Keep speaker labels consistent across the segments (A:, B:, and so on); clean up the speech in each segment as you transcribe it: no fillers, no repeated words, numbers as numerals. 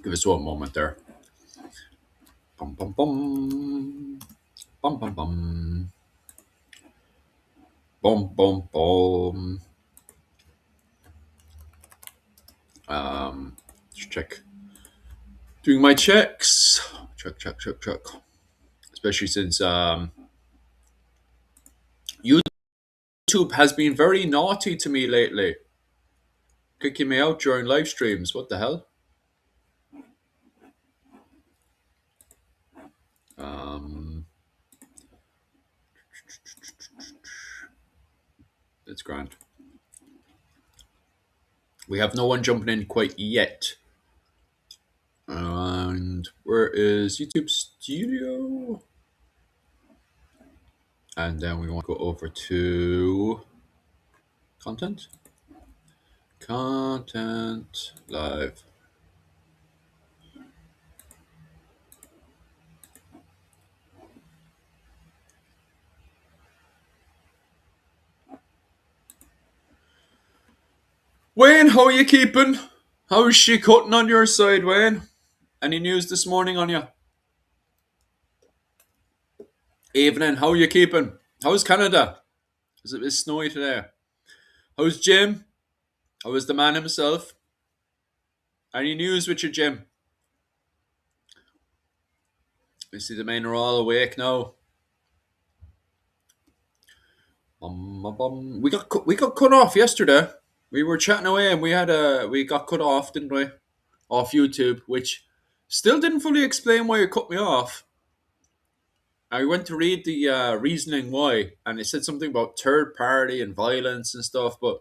A: Give us one moment there. Bum bum bum. Bum bum bum. Bum bum bum. Just check. Doing my checks. Check, check, check, check. Especially since YouTube has been very naughty to me lately. Kicking me out during live streams. What the hell? Um, that's grand. We have no one jumping in quite yet. And where is YouTube Studio? And then we want to go over to content. Content live. Wayne, how are you keeping? How's she cutting on your side, Wayne? Any news this morning on you? Evening, how are you keeping? How's Canada? Is it a bit snowy today? How's Jim? How is the man himself? Any news with you, Jim? I see the men are all awake now. We got cut off yesterday. We were chatting away and we got cut off, didn't we? Off YouTube, which still didn't fully explain why you cut me off. I went to read the reasoning why, and it said something about third party and violence and stuff. But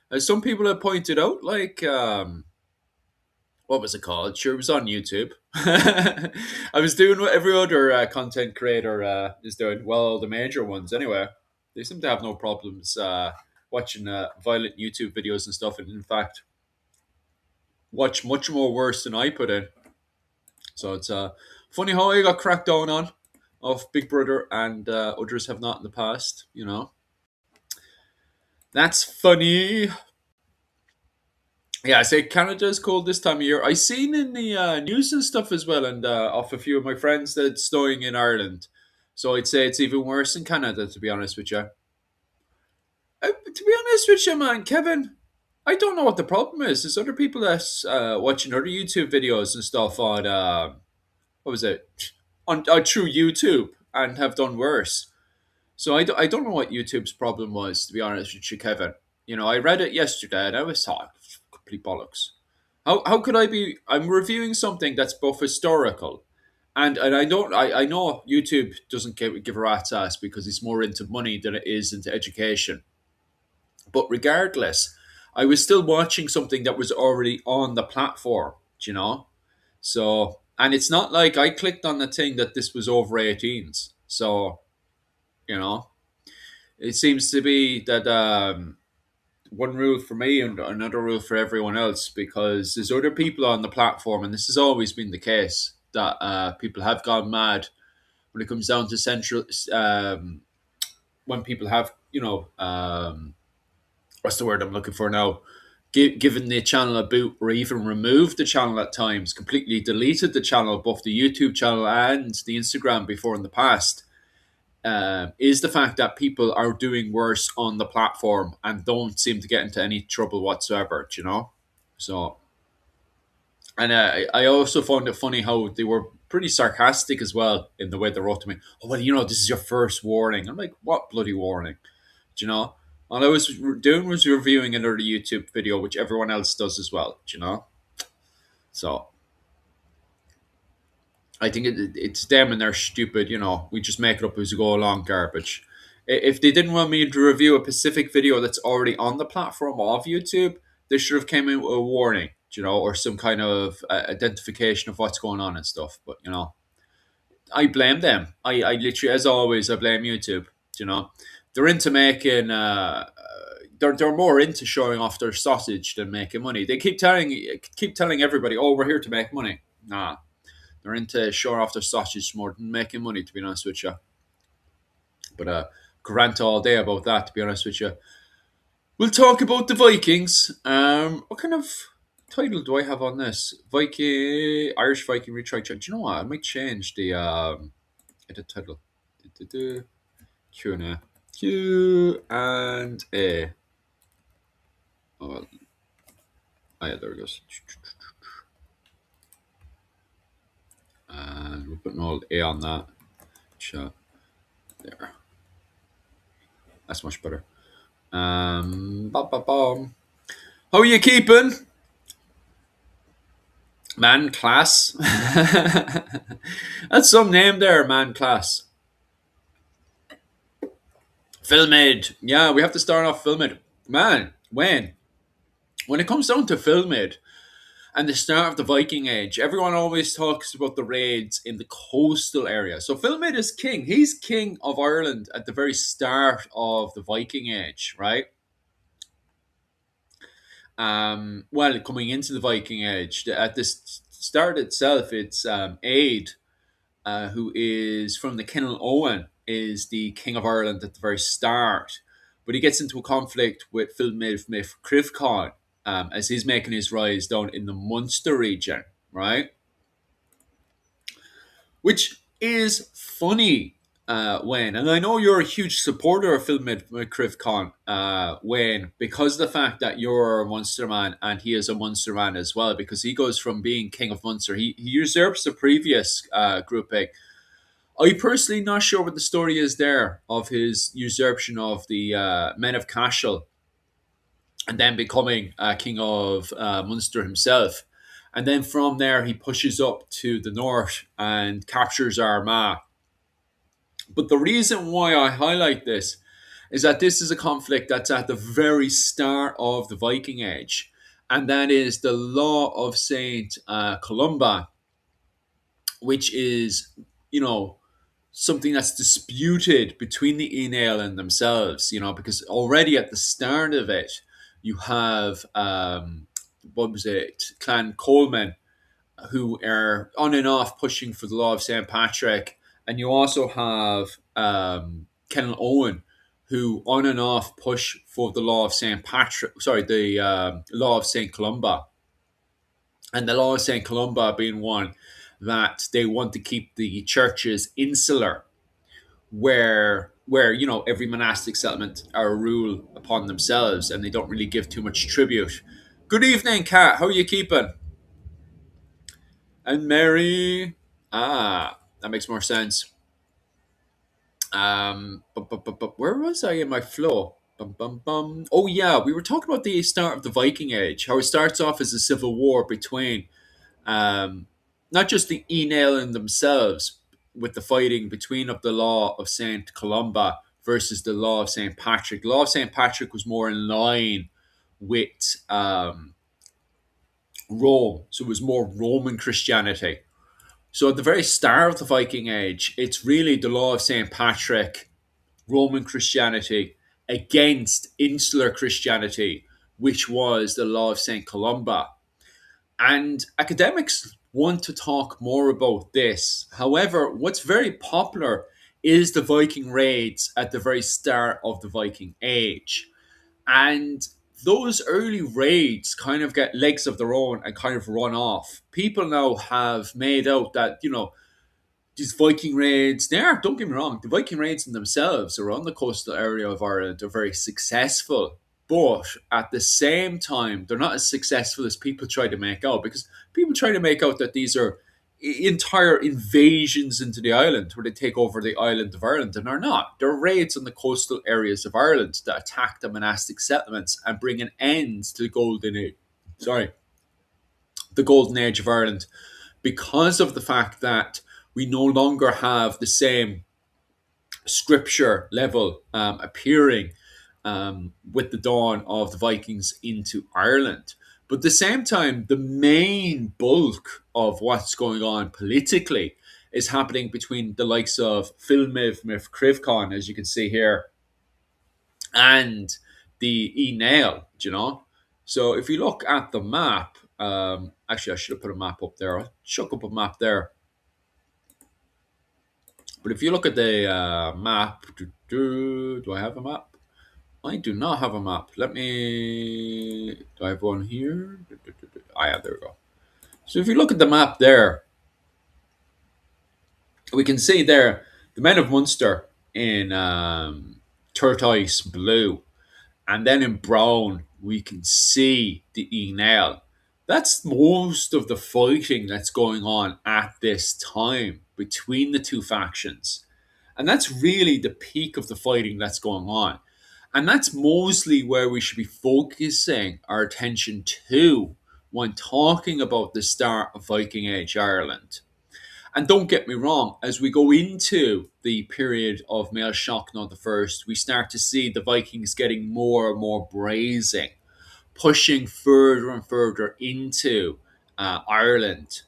A: as some people have pointed out, like what was it called? Sure, it was on YouTube. I was doing what every other content creator is doing. Well, the major ones, anyway. They seem to have no problems watching violent YouTube videos and stuff, and in fact, watch much more worse than I put in. So it's funny how I got cracked down on of Big Brother and others have not in the past. You know, that's funny. Yeah, I say Canada is cold this time of year. I seen in the news and stuff as well, and off a few of my friends that's staying in Ireland. So I'd say it's even worse in Canada, to be honest with you. To be honest with you, man, Kevin, I don't know what the problem is. There's other people that's watching other YouTube videos and stuff on what was it on through YouTube and have done worse. So I don't know what YouTube's problem was, to be honest with you, Kevin. You know, I read it yesterday and I was thought, complete bollocks. How could I be? I'm reviewing something that's both historical, and I know YouTube doesn't give a rat's ass because it's more into money than it is into education. But regardless, I was still watching something that was already on the platform. You know, so and it's not like I clicked on the thing that this was over 18s. So you know, it seems to be that one rule for me and another rule for everyone else because there's other people on the platform, and this has always been the case that people have gone mad when it comes down to central. When people have, what's the word I'm looking for now? Given the channel a boot, or even removed the channel at times, completely deleted the channel, both the YouTube channel and the Instagram before in the past is the fact that people are doing worse on the platform and don't seem to get into any trouble whatsoever, you know? So, and I also found it funny how they were pretty sarcastic as well in the way they wrote to me. Oh, well, this is your first warning. I'm like, what bloody warning? Do you know? All I was doing was reviewing another YouTube video, which everyone else does as well, do you know? So, I think it's them and their stupid, we just make it up as we go along garbage. If they didn't want me to review a specific video that's already on the platform of YouTube, they should have came in with a warning, or some kind of identification of what's going on and stuff. But, I blame them. I literally, as always, I blame YouTube, you know. They're into making, they're more into showing off their sausage than making money. They keep telling everybody, oh, we're here to make money. Nah, they're into showing off their sausage more than making money, to be honest with you. But grant all day about that, to be honest with you. We'll talk about the Vikings. What kind of title do I have on this? Viking, Irish Viking retry. Do you know what? I might change the title. Q and A. Q and A. Oh, well, oh yeah, there it goes. And we're putting all A on that. Chat there. That's much better. Bum. How are you keeping? Man class. That's some name there, man class. Filmade. Yeah, we have to start off Filmade. Man, when it comes down to Filmade and the start of the Viking Age, everyone always talks about the raids in the coastal area. So Filmade is king. He's king of Ireland at the very start of the Viking Age, right? Well, coming into the Viking Age, at this start itself, it's Aid, who is from the Kinel Owen, is the King of Ireland at the very start. But he gets into a conflict with Philmid Mif Crivcon as he's making his rise down in the Munster region, right? Which is funny, Wayne. And I know you're a huge supporter of Phil McCrivcon, Wayne, because of the fact that you're a Munster man and he is a Munster man as well, because he goes from being King of Munster. He usurps the previous grouping. I personally not sure what the story is there of his usurpation of the Men of Cashel and then becoming king of Munster himself. And then from there, he pushes up to the north and captures Armagh. But the reason why I highlight this is that this is a conflict that's at the very start of the Viking Age, and that is the law of Saint Columba, which is, you know, something that's disputed between the Enail and themselves, because already at the start of it, you have, what was it, Clan Coleman, who are on and off pushing for the law of St. Patrick. And you also have Kenel Owen, who on and off push for the law of St. Patrick, sorry, the law of St. Columba. And the law of St. Columba being one that they want to keep the churches insular, where every monastic settlement are a rule upon themselves and they don't really give too much tribute. Good evening, Kat. How are you keeping? And Mary. That makes more sense. But where was I in my flow? Oh yeah, we were talking about the start of the Viking Age. How it starts off as a civil war between um, not just the Enail and themselves, with the fighting between of the law of Saint Columba versus the law of Saint Patrick. The law of Saint Patrick was more in line with Rome, so it was more Roman Christianity. So at the very start of the Viking Age, it's really the law of Saint Patrick, Roman Christianity against insular Christianity, which was the law of Saint Columba. And academics want to talk more about this. However, what's very popular is the Viking raids at the very start of the Viking Age. And those early raids kind of get legs of their own and kind of run off. People now have made out that, these Viking raids, don't get me wrong, the Viking raids in themselves around the coastal area of Ireland are very successful. But at the same time, they're not as successful as people try to make out, because people try to make out that these are entire invasions into the island where they take over the island of Ireland, and they're not. They're raids on the coastal areas of Ireland that attack the monastic settlements and bring an end to the golden age. Sorry, the golden age of Ireland, because of the fact that we no longer have the same scripture level appearing with the dawn of the Vikings into Ireland. But at the same time, the main bulk of what's going on politically is happening between the likes of Philmiv Mif Crivcon, as you can see here, and the Enail, So if you look at the map, actually, I should have put a map up there. I'll chuck up a map there. But if you look at the map, do I have a map? I do not have a map. Do I have one here? I have. There we go. So if you look at the map there, we can see there the men of Munster in turquoise blue, and then in brown we can see the Enel. That's most of the fighting that's going on at this time between the two factions. And that's really the peak of the fighting that's going on. And that's mostly where we should be focusing our attention to when talking about the start of Viking Age Ireland. And don't get me wrong, as we go into the period of Mael Shocknod the First, we start to see the Vikings getting more and more brazen, pushing further and further into Ireland,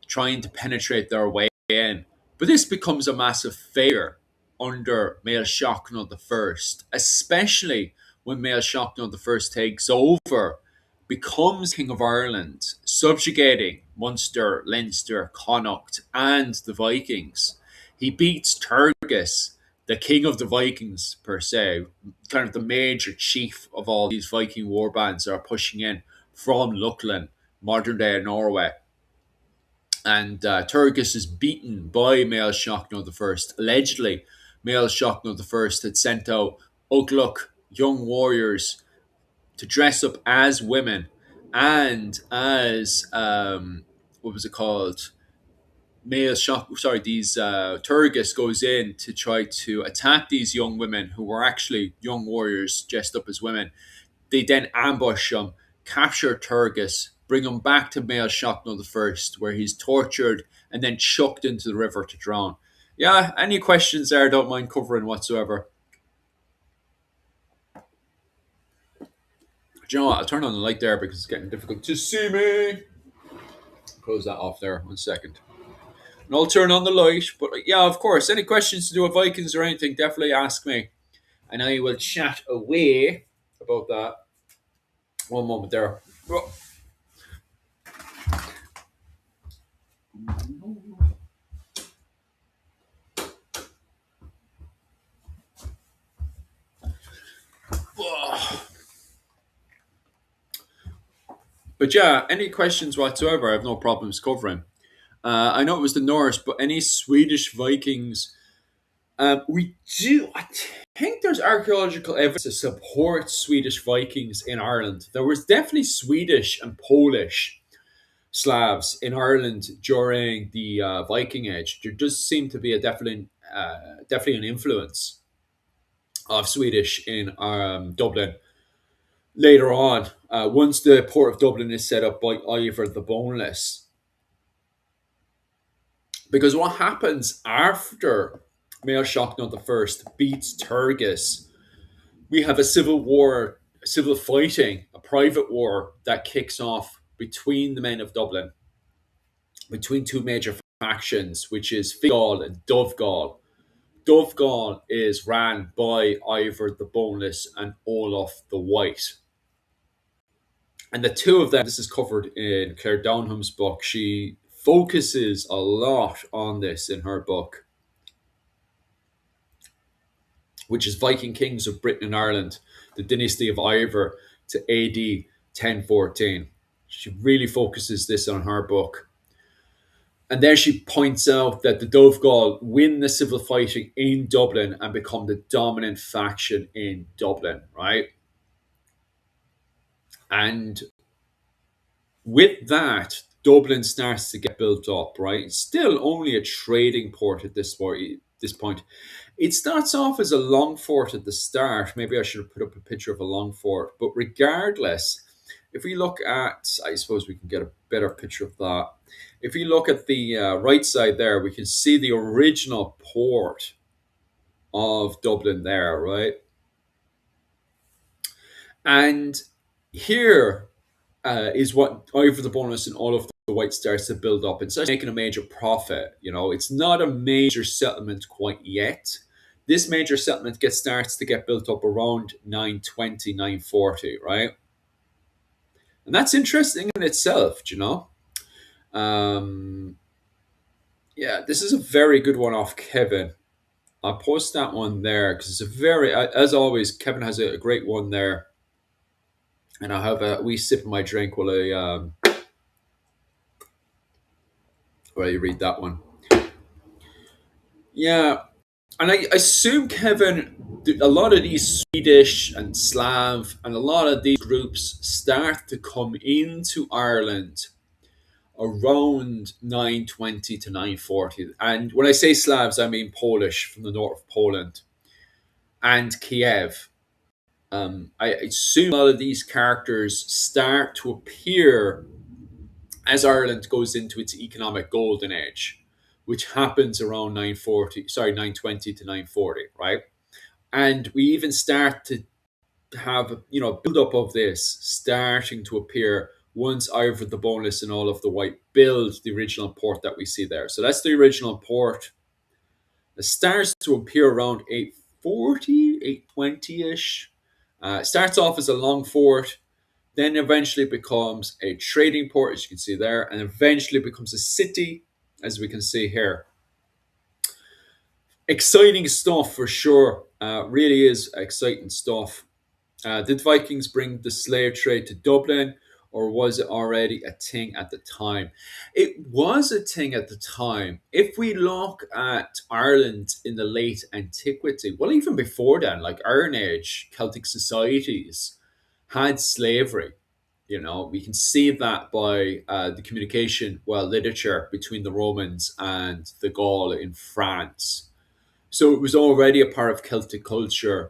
A: trying to penetrate their way in. But this becomes a massive failure under Mael Shocknod the First, especially when Mael Shocknod the First takes over, becomes King of Ireland, subjugating Munster, Leinster, Connacht, and the Vikings. He beats Turgis, the king of the Vikings per se, kind of the major chief of all these Viking war bands that are pushing in from Luckland, modern day Norway. And Turgis is beaten by Mael Shocknod the First. Allegedly, Mael Shocknod the First had sent out Ugluk young warriors to dress up as women and as what was it called? Male shock. Sorry, these Turgis goes in to try to attack these young women who were actually young warriors dressed up as women. They then ambush him, capture Turgis, bring him back to Mael Shocknod the First, where he's tortured and then chucked into the river to drown. Yeah, any questions there? Don't mind covering whatsoever. Do you know what? I'll turn on the light there because it's getting difficult to see me. Close that off there. 1 second. And I'll turn on the light. But yeah, of course, any questions to do with Vikings or anything, definitely ask me. And I will chat away about that. One moment there. But yeah, any questions whatsoever, I have no problems covering. I know it was the Norse, but any Swedish Vikings, we do. I think there's archaeological evidence to support Swedish Vikings in Ireland. There was definitely Swedish and Polish Slavs in Ireland during the Viking Age. There does seem to be a definitely an influence of Swedish in Dublin later on. Once the port of Dublin is set up by Ivor the Boneless, because what happens after Mael Shocknod the First beats Turgis, we have a civil war, civil fighting, a private war that kicks off between the men of Dublin, between two major factions, which is Fingal and Dovegal. Dovegal is ran by Ivor the Boneless and Olaf the White. And the two of them, this is covered in Claire Downham's book. She focuses a lot on this in her book, which is Viking Kings of Britain and Ireland, the dynasty of Ivor to AD 1014. She really focuses this on her book. And there she points out that the Dovegal win the civil fighting in Dublin and become the dominant faction in Dublin, right? And with that, Dublin starts to get built up, right? It's still only a trading port at this point. It starts off as a long fort at the start. Maybe I should have put up a picture of a long fort. But regardless, if we look at, I suppose we can get a better picture of that. If you look at the right side there, we can see the original port of Dublin there, right? And here is what Ivor the Bonus and all of the White starts to build up and starts making a major profit. You know, it's not a major settlement quite yet. This major settlement starts to get built up around 920, 940, right? And that's interesting in itself, you know. Yeah, this is a very good one off Kevin. I'll post that one there because it's a very, as always, Kevin has a great one there. And I'll have a wee sip of my drink while I Well, you read that one. Yeah, and I assume, Kevin, a lot of these Swedish and Slav and a lot of these groups start to come into Ireland around 920 to 940. And when I say Slavs, I mean Polish from the north of Poland and Kiev. I assume a lot of these characters start to appear as Ireland goes into its economic golden age, which happens around 940, sorry, 920 to 940, right? And we even start to have, build up of this starting to appear once Ivor the Boneless and all of the White build the original port that we see there. So that's the original port. It starts to appear around 840, 820-ish. It starts off as a long fort, then eventually becomes a trading port, as you can see there, and eventually becomes a city, as we can see here. Exciting stuff for sure. Really is exciting stuff. Did Vikings bring the slave trade to Dublin, or was it already a thing at the time? It was a thing at the time. If we look at Ireland in the late antiquity, well, even before then, like Iron Age, Celtic societies had slavery. We can see that by the communication, well, literature between the Romans and the Gaul in France. So it was already a part of Celtic culture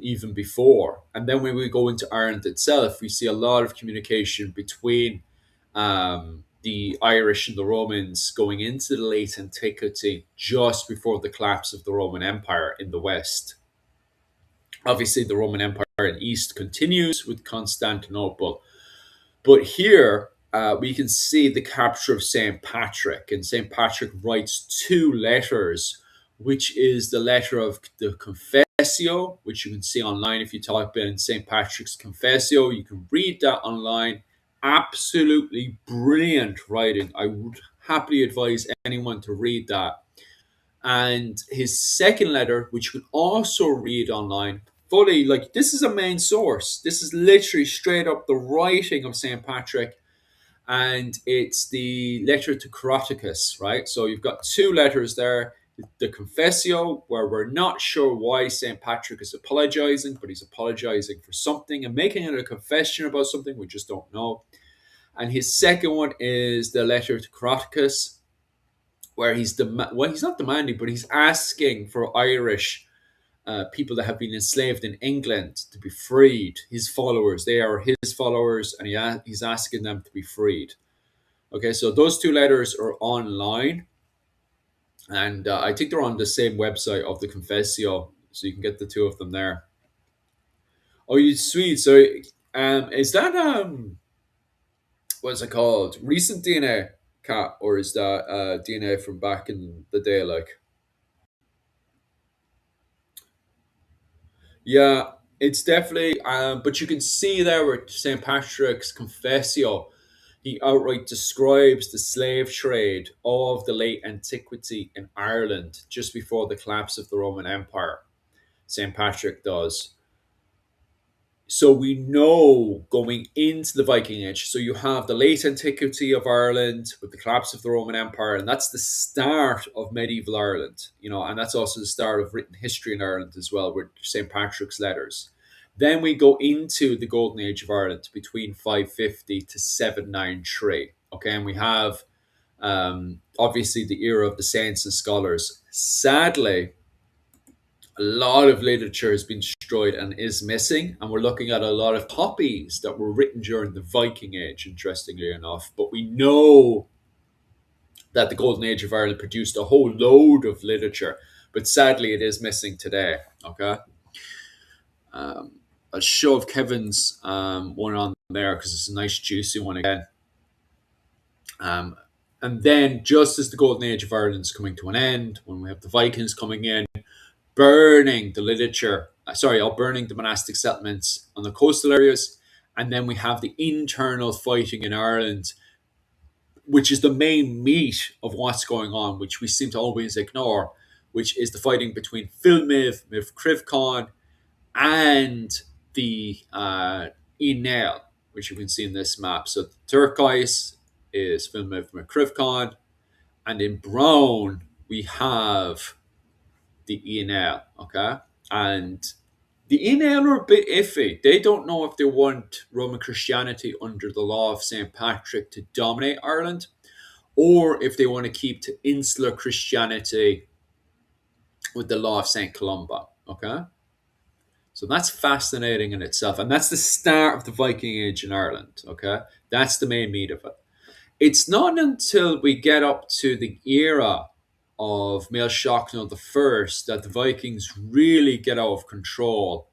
A: even before. And then when we go into Ireland itself, we see a lot of communication between the Irish and the Romans going into the late antiquity just before the collapse of the Roman Empire in the West. Obviously, the Roman Empire in the East continues with Constantinople. But here we can see the capture of St. Patrick, and St. Patrick writes two letters, which is the letter of the Confessio, which you can see online if you type in St. Patrick's Confessio. You can read that online. Absolutely brilliant writing. I would happily advise anyone to read that. And his second letter, which you can also read online, fully, like, this is a main source. This is literally straight up the writing of St. Patrick, and it's the letter to Coroticus, right? So you've got two letters there. The Confessio, where we're not sure why St. Patrick is apologizing, but he's apologizing for something and making it a confession about something we just don't know. And his second one is the letter to Coroticus, where he's not demanding, but he's asking for Irish people that have been enslaved in England to be freed. His followers, they are his followers, and he's asking them to be freed. Okay, so those two letters are online, and I think they're on the same website of the Confessio, so you can get the two of them there. Oh, you sweet. So, is that what's it called? Recent DNA, cat, or is that DNA from back in the day? Like, yeah, it's definitely. But you can see there with St. Patrick's Confessio, he outright describes the slave trade of the late antiquity in Ireland just before the collapse of the Roman Empire. St. Patrick does. So we know going into the Viking Age, so you have the late antiquity of Ireland with the collapse of the Roman Empire, and that's the start of medieval Ireland, and that's also the start of written history in Ireland as well, with St. Patrick's letters. Then we go into the Golden Age of Ireland between 550 to 793. Okay, and we have obviously the era of the saints and scholars. Sadly, a lot of literature has been destroyed and is missing, and we're looking at a lot of copies that were written during the Viking Age, interestingly enough. But we know that the Golden Age of Ireland produced a whole load of literature, but sadly it is missing today. Okay. um, I'll shove Kevin's one on there because it's a nice juicy one again. um, and then just as the Golden Age of Ireland is coming to an end, when we have the Vikings coming in, burning the literature, burning the monastic settlements on the coastal areas. And then we have the internal fighting in Ireland, which is the main meat of what's going on, which we seem to always ignore, which is the fighting between Philmiv, Miv Crivcon, and the Enel, which you can see in this map. So the turquoise is Philmiv Miv Crivcon, and in brown we have the Enel. Okay, and the Enel are a bit iffy. They don't know if they want Roman Christianity under the law of St. Patrick to dominate Ireland, or if they want to keep to insular Christianity with the law of St. Columba. Okay, so that's fascinating in itself, and that's the start of the Viking Age in Ireland. Okay, that's the main meat of it. It's not until we get up to the era of Mael Shocknell the First that the Vikings really get out of control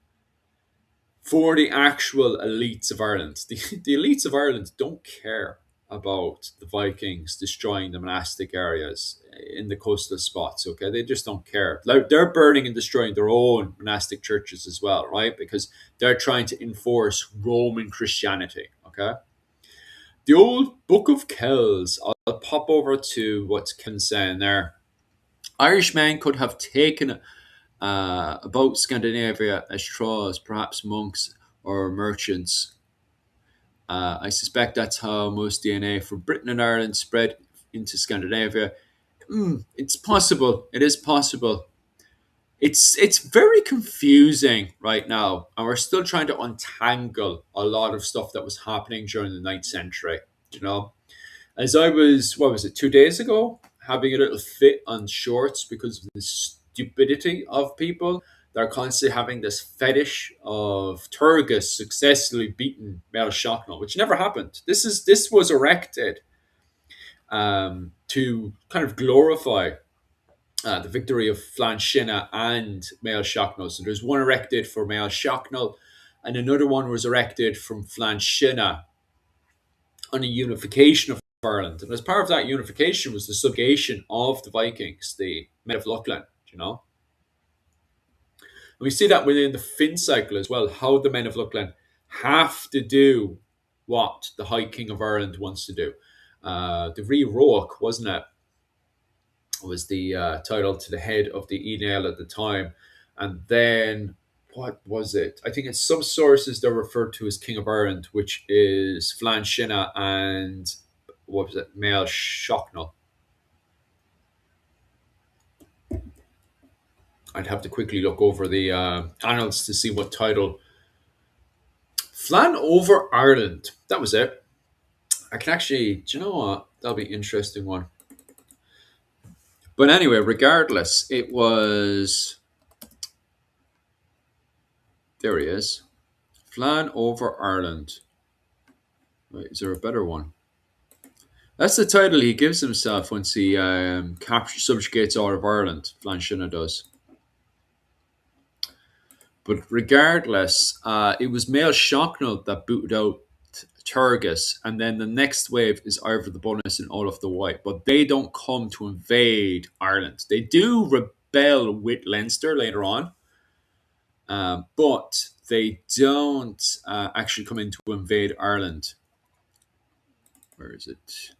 A: for the actual elites of Ireland. The elites of Ireland don't care about the Vikings destroying the monastic areas in the coastal spots. Okay, they just don't care. Like, they're burning and destroying their own monastic churches as well, right? Because they're trying to enforce Roman Christianity. Okay, the old Book of Kells. I'll pop over to what's Ken saying there. Irishmen could have taken about Scandinavia as trawls, perhaps monks or merchants. I suspect that's how most DNA from Britain and Ireland spread into Scandinavia. It's possible. It is possible. It's very confusing right now, and we're still trying to untangle a lot of stuff that was happening during the ninth century. You know, as I was, what was it, 2 days ago, having a little fit on shorts because of the stupidity of people. They're constantly having this fetish of Turgus successfully beating Mel Shocknell, which never happened. This was erected to kind of glorify the victory of Flan Shinna and Mael Shocknell. So there's one erected for Mael Shocknell, and another one was erected from Flan Shinna on a unification of Ireland. And as part of that unification was the subjugation of the Vikings, the Men of Luckland, you know. And we see that within the Finn cycle as well, how the Men of Luckland have to do what the High King of Ireland wants to do. The Ree Roach, wasn't it? Was the title to the head of the Enel at the time. And then what was it? I think in some sources they're referred to as King of Ireland, which is Flan Shinna and what was it? Mael Shocknell. I'd have to quickly look over the annals to see what title. Flan over Ireland. That was it. I can actually, do you know what? That'll be an interesting one. But anyway, regardless, it was. There he is. Flan over Ireland. Wait, is there a better one? That's the title he gives himself once he subjugates all of Ireland. Flan Shinna does. But regardless, it was Mael Shocknell that booted out Turgis, and then the next wave is Ivor the Bonus and Olaf the White. But they don't come to invade Ireland. They do rebel with Leinster later on, but they don't actually come in to invade Ireland. Where is it?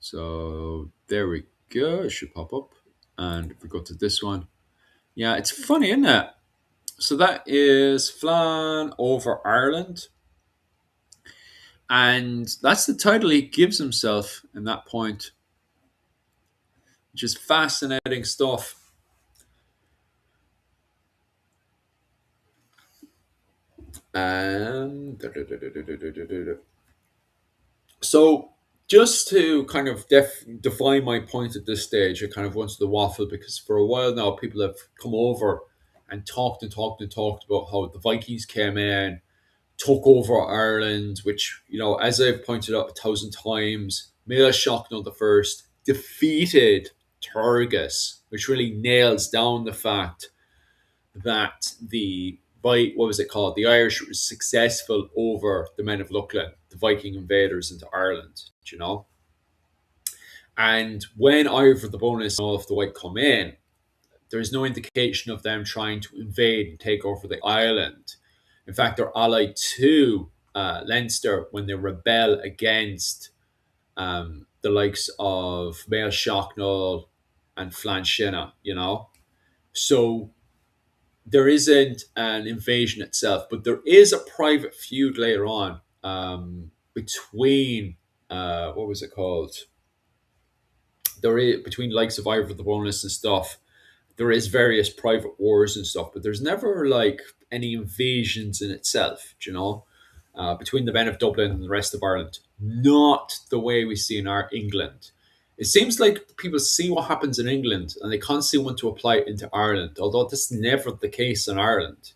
A: So there we go. It should pop up. And if we go to this one, yeah, it's funny, isn't it? So that is Flan over Ireland. And that's the title he gives himself in that point, which is fascinating stuff. So, just to kind of define my point at this stage, I kind of wanted to waffle because for a while now, people have come over and talked and talked and talked about how the Vikings came in, took over Ireland, which, you know, as I've pointed out 1,000 times, Mael Shocknell the First defeated Turgis, which really nails down the fact that the what was it called? The Irish were successful over the Men of Luckland, the Viking invaders into Ireland, you know. And when Ivor the Bonus and all of the White come in, there is no indication of them trying to invade and take over the island. In fact, they're allied to Leinster when they rebel against the likes of Mael Shocknell and Flan Shinna, you know. So there isn't an invasion itself, but there is a private feud later on between what was it called? There is between the likes of Ivor the Boneless and stuff. There is various private wars and stuff, but there's never like any invasions in itself. Between the men of Dublin and the rest of Ireland, not the way we see in our England. It seems like people see what happens in England and they constantly want to apply it into Ireland, although that's never the case in Ireland.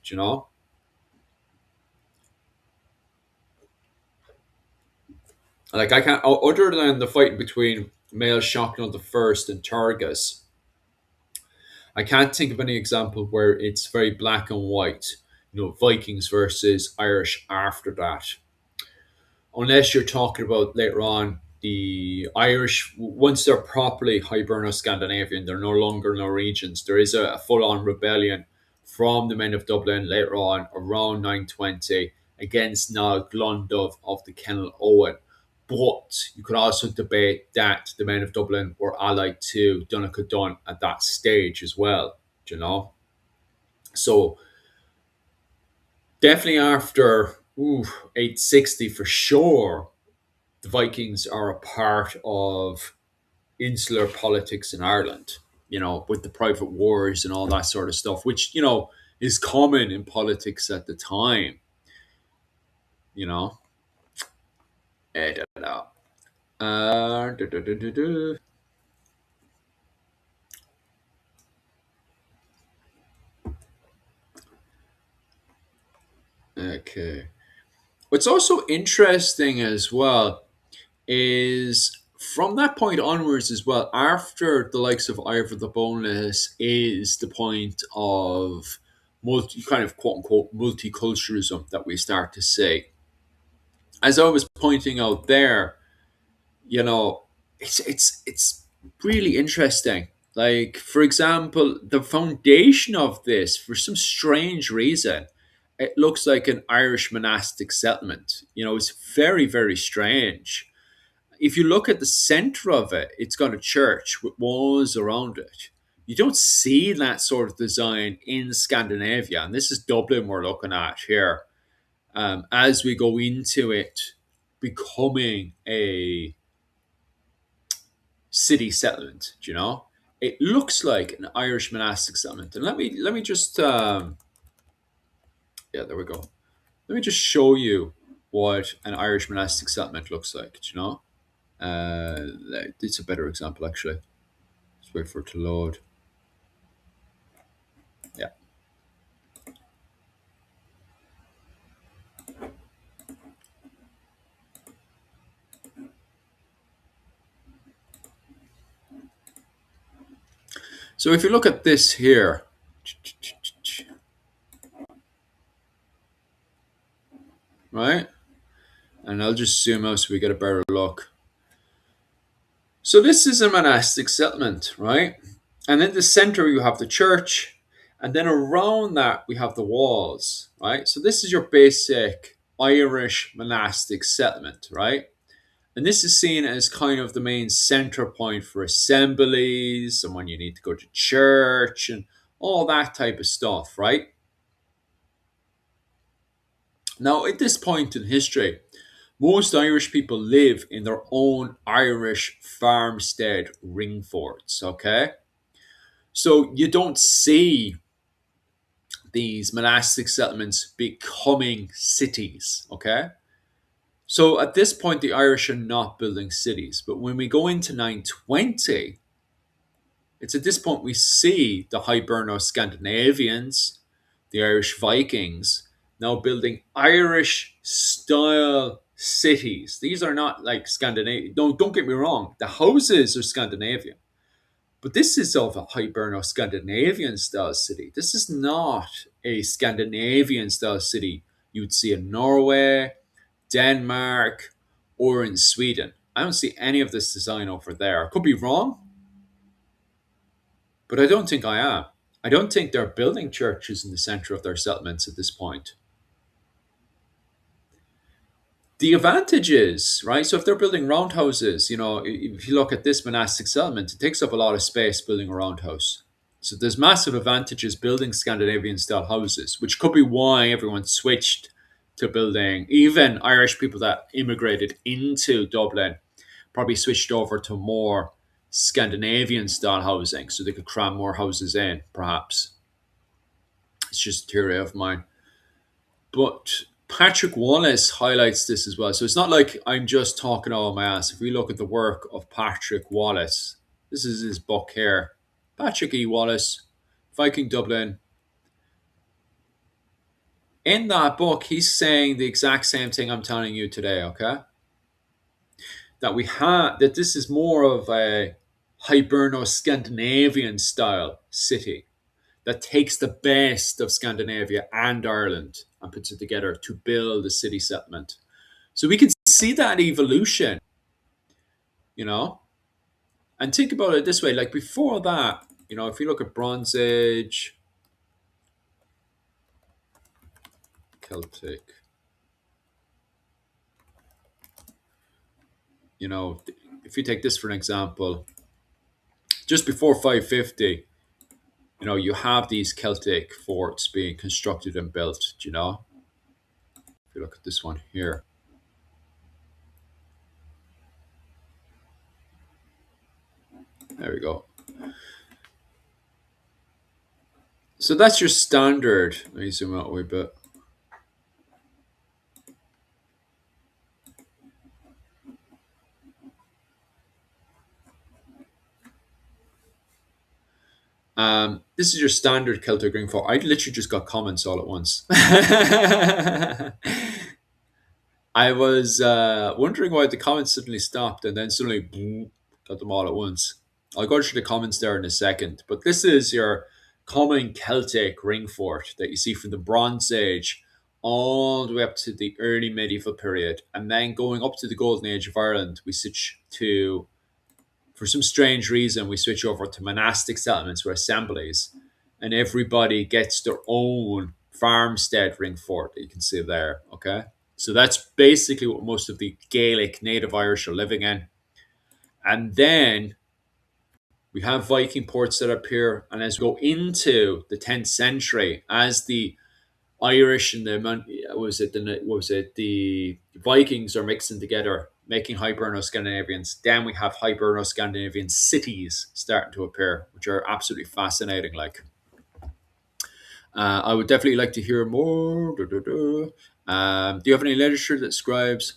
A: Like I can't, other than the fight between Mael Shocknall the First and Targus, I can't think of any example where it's very black and white. Vikings versus Irish after that, unless you're talking about later on the Irish, once they're properly Hiberno-Scandinavian, they're no longer Norwegians. There is a full-on rebellion from the men of Dublin later on around 920 against Niall Glundov of the Kennel Owen. But you could also debate that the men of Dublin were allied to Donegal Dun at that stage as well, you know. So definitely after 860 for sure, the Vikings are a part of insular politics in Ireland, with the private wars and all that sort of stuff, which, is common in politics at the time, you know. I don't know. Du- du- du- du- du. Okay. What's also interesting as well is from that point onwards as well, after the likes of Ivor the Boneless, is the point of multi kind of quote unquote multiculturalism that we start to see. As I was pointing out there, you know, it's really interesting. Like, for example, the foundation of this, for some strange reason, it looks like an Irish monastic settlement. It's very, very strange. If you look at the center of it, it's got a church with walls around it. You don't see that sort of design in Scandinavia, and this is Dublin we're looking at here. As we go into it becoming a city settlement, it looks like an Irish monastic settlement. And let me just yeah, there we go. Let me just show you what an Irish monastic settlement looks like. It's a better example actually. Let's wait for it to load. Yeah. So if you look at this here, right? And I'll just zoom out so we get a better look. So this is a monastic settlement, right? And in the center you have the church, and then around that we have the walls, right? So this is your basic Irish monastic settlement, right? And this is seen as kind of the main center point for assemblies and when you need to go to church and all that type of stuff, right? Now, at this point in history, most Irish people live in their own Irish farmstead ring forts, okay? So you don't see these monastic settlements becoming cities, okay? So at this point, the Irish are not building cities. But when we go into 920, it's at this point we see the Hiberno Scandinavians, the Irish Vikings, now building Irish style cities. These are not like Scandinavian. Don't get me wrong, the houses are Scandinavian. But this is of a Hiberno Scandinavian style city. This is not a Scandinavian style city you would see in Norway, Denmark, or in Sweden. I don't see any of this design over there. I could be wrong, but I don't think I am. I don't think they're building churches in the center of their settlements at this point. The advantage is, right? So if they're building roundhouses, if you look at this monastic settlement, it takes up a lot of space building a roundhouse. So there's massive advantages building Scandinavian style houses, which could be why everyone switched to building, even Irish people that immigrated into Dublin probably switched over to more Scandinavian style housing so they could cram more houses in, perhaps. It's just a theory of mine. But Patrick Wallace highlights this as well. So it's not like I'm just talking all my ass. If we look at the work of Patrick Wallace, this is his book here. Patrick E. Wallace, Viking Dublin. In that book, he's saying the exact same thing I'm telling you today, okay? That this is more of a Hiberno Scandinavian style city that takes the best of Scandinavia and Ireland and puts it together to build a city settlement. So we can see that evolution, you know? And think about it this way, like before that, if you look at Bronze Age, Celtic, you know, if you take this for an example, just before 550, you have these Celtic forts being constructed and built, If you look at this one here, there we go. So that's your standard. Let me zoom out a wee bit. This is your standard Celtic ring fort. I literally just got comments all at once. I was wondering why the comments suddenly stopped and then suddenly boom, got them all at once. I'll go through the comments there in a second. But this is your common Celtic ring fort that you see from the Bronze Age all the way up to the early medieval period. And then going up to the Golden Age of Ireland, we switch to, for some strange reason, we switch over to monastic settlements or assemblies. And everybody gets their own farmstead ring fort that you can see there, okay? So that's basically what most of the Gaelic native Irish are living in. And then we have Viking ports that appear. And as we go into the 10th century, as the Irish and the Vikings are mixing together, making Hiberno-Scandinavians, then we have Hiberno-Scandinavian cities starting to appear, which are absolutely fascinating. Like, I would definitely like to hear more. Do you have any literature that describes?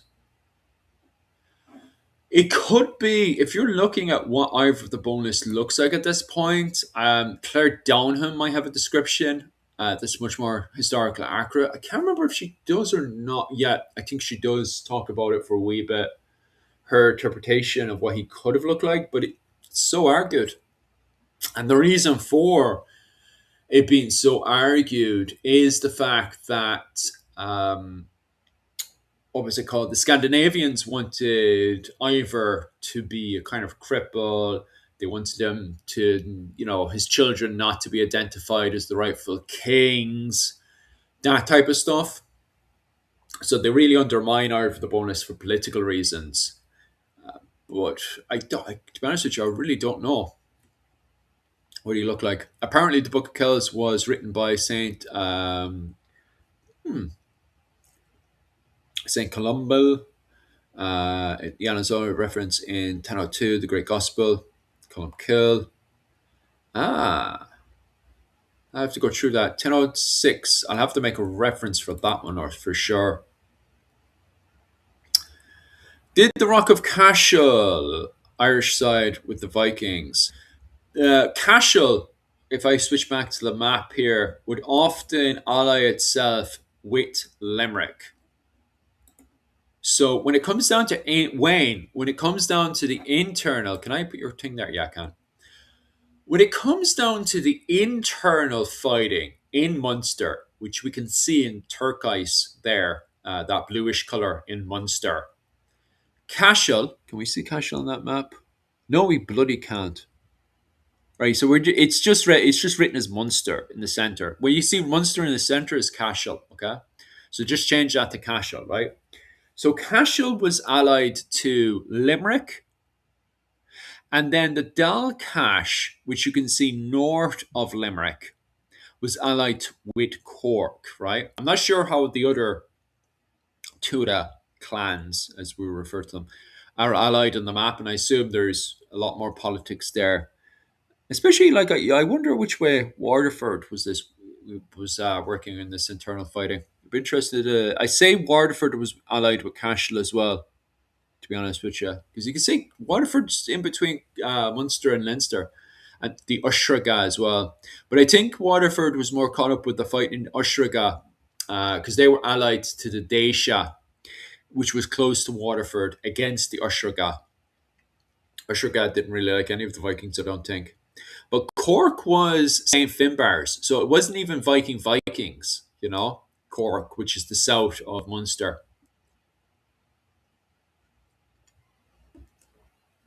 A: It could be, if you're looking at what Ivor the Boneless looks like at this point, Claire Downham might have a description that's much more historically accurate. I can't remember if she does or not yet. I think she does talk about it for a wee bit, her interpretation of what he could have looked like, but it's so argued. And the reason for it being so argued is the fact that what was it called? The Scandinavians wanted Ivor to be a kind of cripple. They wanted him to, his children not to be identified as the rightful kings, that type of stuff. So they really undermine Ivor the Bonus for political reasons. But to be honest with you, I really don't know what he looked like. Apparently, the Book of Kells was written by Saint Columba. Yanazor reference in 1002, the Great Gospel, Column Kill. I have to go through that. 1006, I'll have to make a reference for that one, or for sure. Did the Rock of Cashel, Irish side with the Vikings? Cashel, if I switch back to the map here, would often ally itself with Limerick. So when it comes down to Wayne, when it comes down to the internal, can I put your thing there? Yeah, I can. When it comes down to the internal fighting in Munster, which we can see in turquoise there, that bluish color in Munster, Cashel, can we see Cashel on that map? No, we bloody can't. Right, so it's just written as Munster in the center. Where you see Munster in the center is Cashel, okay? So just change that to Cashel, right? So Cashel was allied to Limerick, and then the Dalcash, which you can see north of Limerick, was allied with Cork, right? I'm not sure how the other Tuda clans, as we refer to them, are allied on the map, and I assume there's a lot more politics there. Especially like I wonder which way Waterford was working in this internal fighting. I'd be interested. I say Waterford was allied with Cashel as well. To be honest with you, because you can see Waterford's in between Munster and Leinster, and the Ushraga as well. But I think Waterford was more caught up with the fight in Ushraga because they were allied to the Daisha, which was close to Waterford against the Ushraga. Ushraga didn't really like any of the Vikings, I don't think. But Cork was St. Finbars, so it wasn't even Vikings, you know, Cork, which is the south of Munster.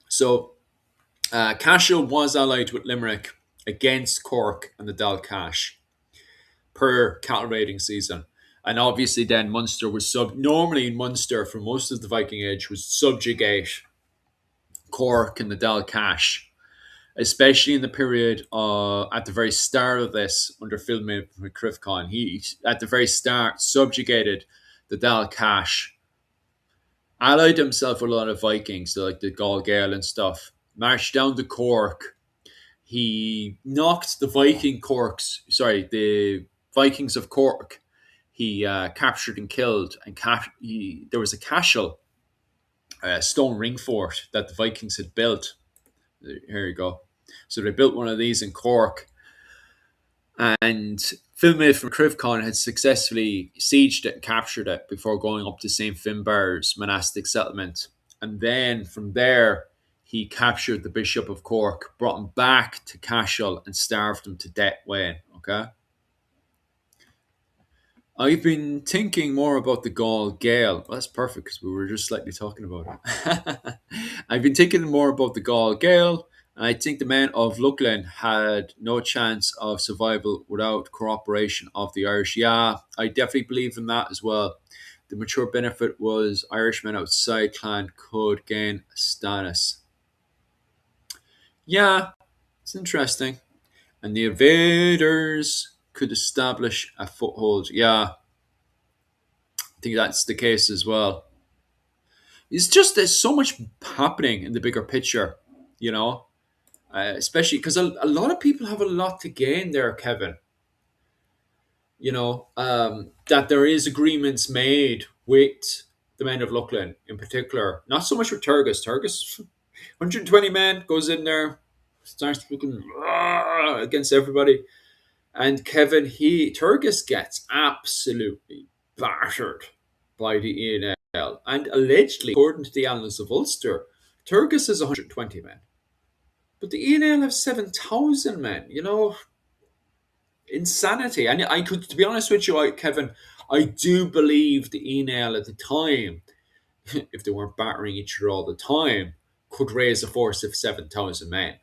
A: So Cashel was allied with Limerick against Cork and the Dalcash per cattle raiding season. And obviously then Munster was normally Munster for most of the Viking Age was subjugate Cork and the Dalcash, especially in the period at the very start of this under Phil McCrifcon. He at the very start subjugated the Dalcash, allied himself with a lot of Vikings, so like the Gall Gael and stuff, marched down to Cork. He knocked the Vikings of Cork. He captured and killed, and there was a cashel, a stone ring fort that the Vikings had built. Here you go. So they built one of these in Cork, and Philmid from Crivcon had successfully sieged it and captured it before going up to St. Finbar's monastic settlement. And then from there, he captured the Bishop of Cork, brought him back to Cashel, and starved him to death. Wayne, okay? I've been thinking more about the Gall Gael. Well, that's perfect because we were just slightly talking about it. I've been thinking more about the Gall Gael, and I think the men of Luckland had no chance of survival without cooperation of the Irish. Yeah, I definitely believe in that as well. The mature benefit was Irishmen outside clan could gain status. Yeah, it's interesting. And the invaders could establish a foothold. Yeah, I think that's the case as well. It's just there's so much happening in the bigger picture, you know, especially because a lot of people have a lot to gain there, Kevin. That there is agreements made with the men of Luckland in particular, not so much with Turgis. Turgis, 120 men, goes in there, starts looking against everybody. And Kevin, Turgis gets absolutely battered by the ENL. And allegedly, according to the Annals of Ulster, Turgis is 120 men. But the ENL have 7,000 men, insanity. And I could, to be honest with you, Kevin, I do believe the ENL at the time, if they weren't battering each other all the time, could raise a force of 7,000 men.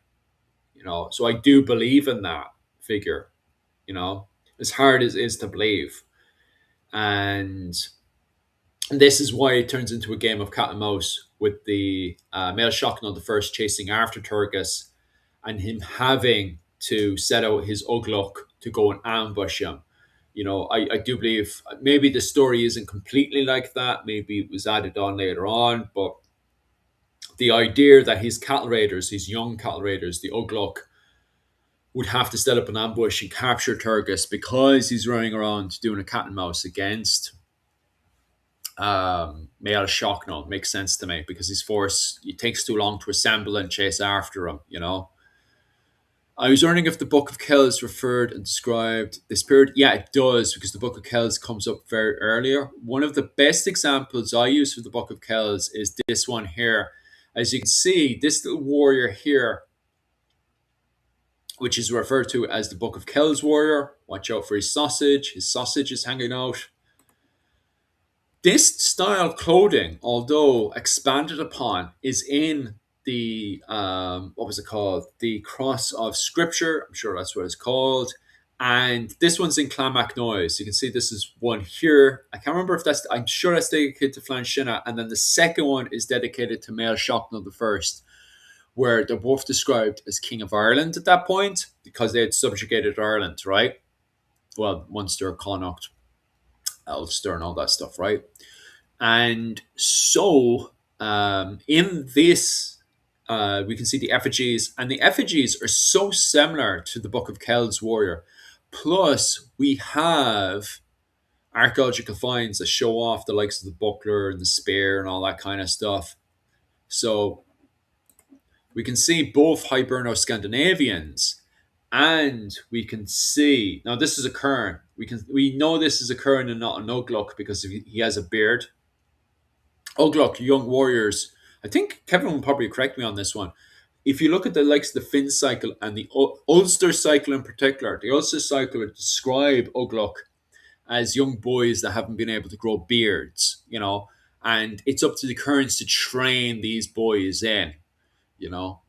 A: So I do believe in that figure, as hard as it is to believe. And this is why it turns into a game of cat and mouse with the male Shocknall the first chasing after Turgis and him having to set out his Ugluk to go and ambush him. I do believe maybe the story isn't completely like that. Maybe it was added on later on, but the idea that his cattle raiders, his young cattle raiders, the Ugluk, would have to set up an ambush and capture Turgis because he's running around doing a cat and mouse against Mael Shocknall makes sense to me because his force it takes too long to assemble and chase after him. I was wondering if the Book of Kells referred and described this period. Yeah, it does because the Book of Kells comes up very earlier. One of the best examples I use for the Book of Kells is this one here. As you can see, this little warrior here, which is referred to as the Book of Kells warrior. Watch out for his sausage. His sausage is hanging out. This style clothing, although expanded upon, is in the what was it called? The Cross of Scripture. I'm sure that's what it's called. And this one's in Clonmacnoise. Noise. You can see this is one here. I can't remember if that's. I'm sure that's dedicated to Flanshina, and then the second one is dedicated to Mael Shocknall the First, where they're both described as King of Ireland at that point because they had subjugated Ireland, right? Well, Munster, Connacht, Ulster, and all that stuff, right? And so, in this We can see the effigies, and the effigies are so similar to the Book of Kel's warrior. Plus, we have archaeological finds that show off the likes of the buckler and the spear and all that kind of stuff. So we can see both Hiberno-Scandinavians, and we can see now this is occurring. We know this is occurring and not an Ugluk because he has a beard. Ugluk, young warriors. I think Kevin will probably correct me on this one. If you look at the likes of the Finn cycle and the Ulster cycle in particular, the Ulster cycle describe Ugluk as young boys that haven't been able to grow beards, and it's up to the currents to train these boys in, you know.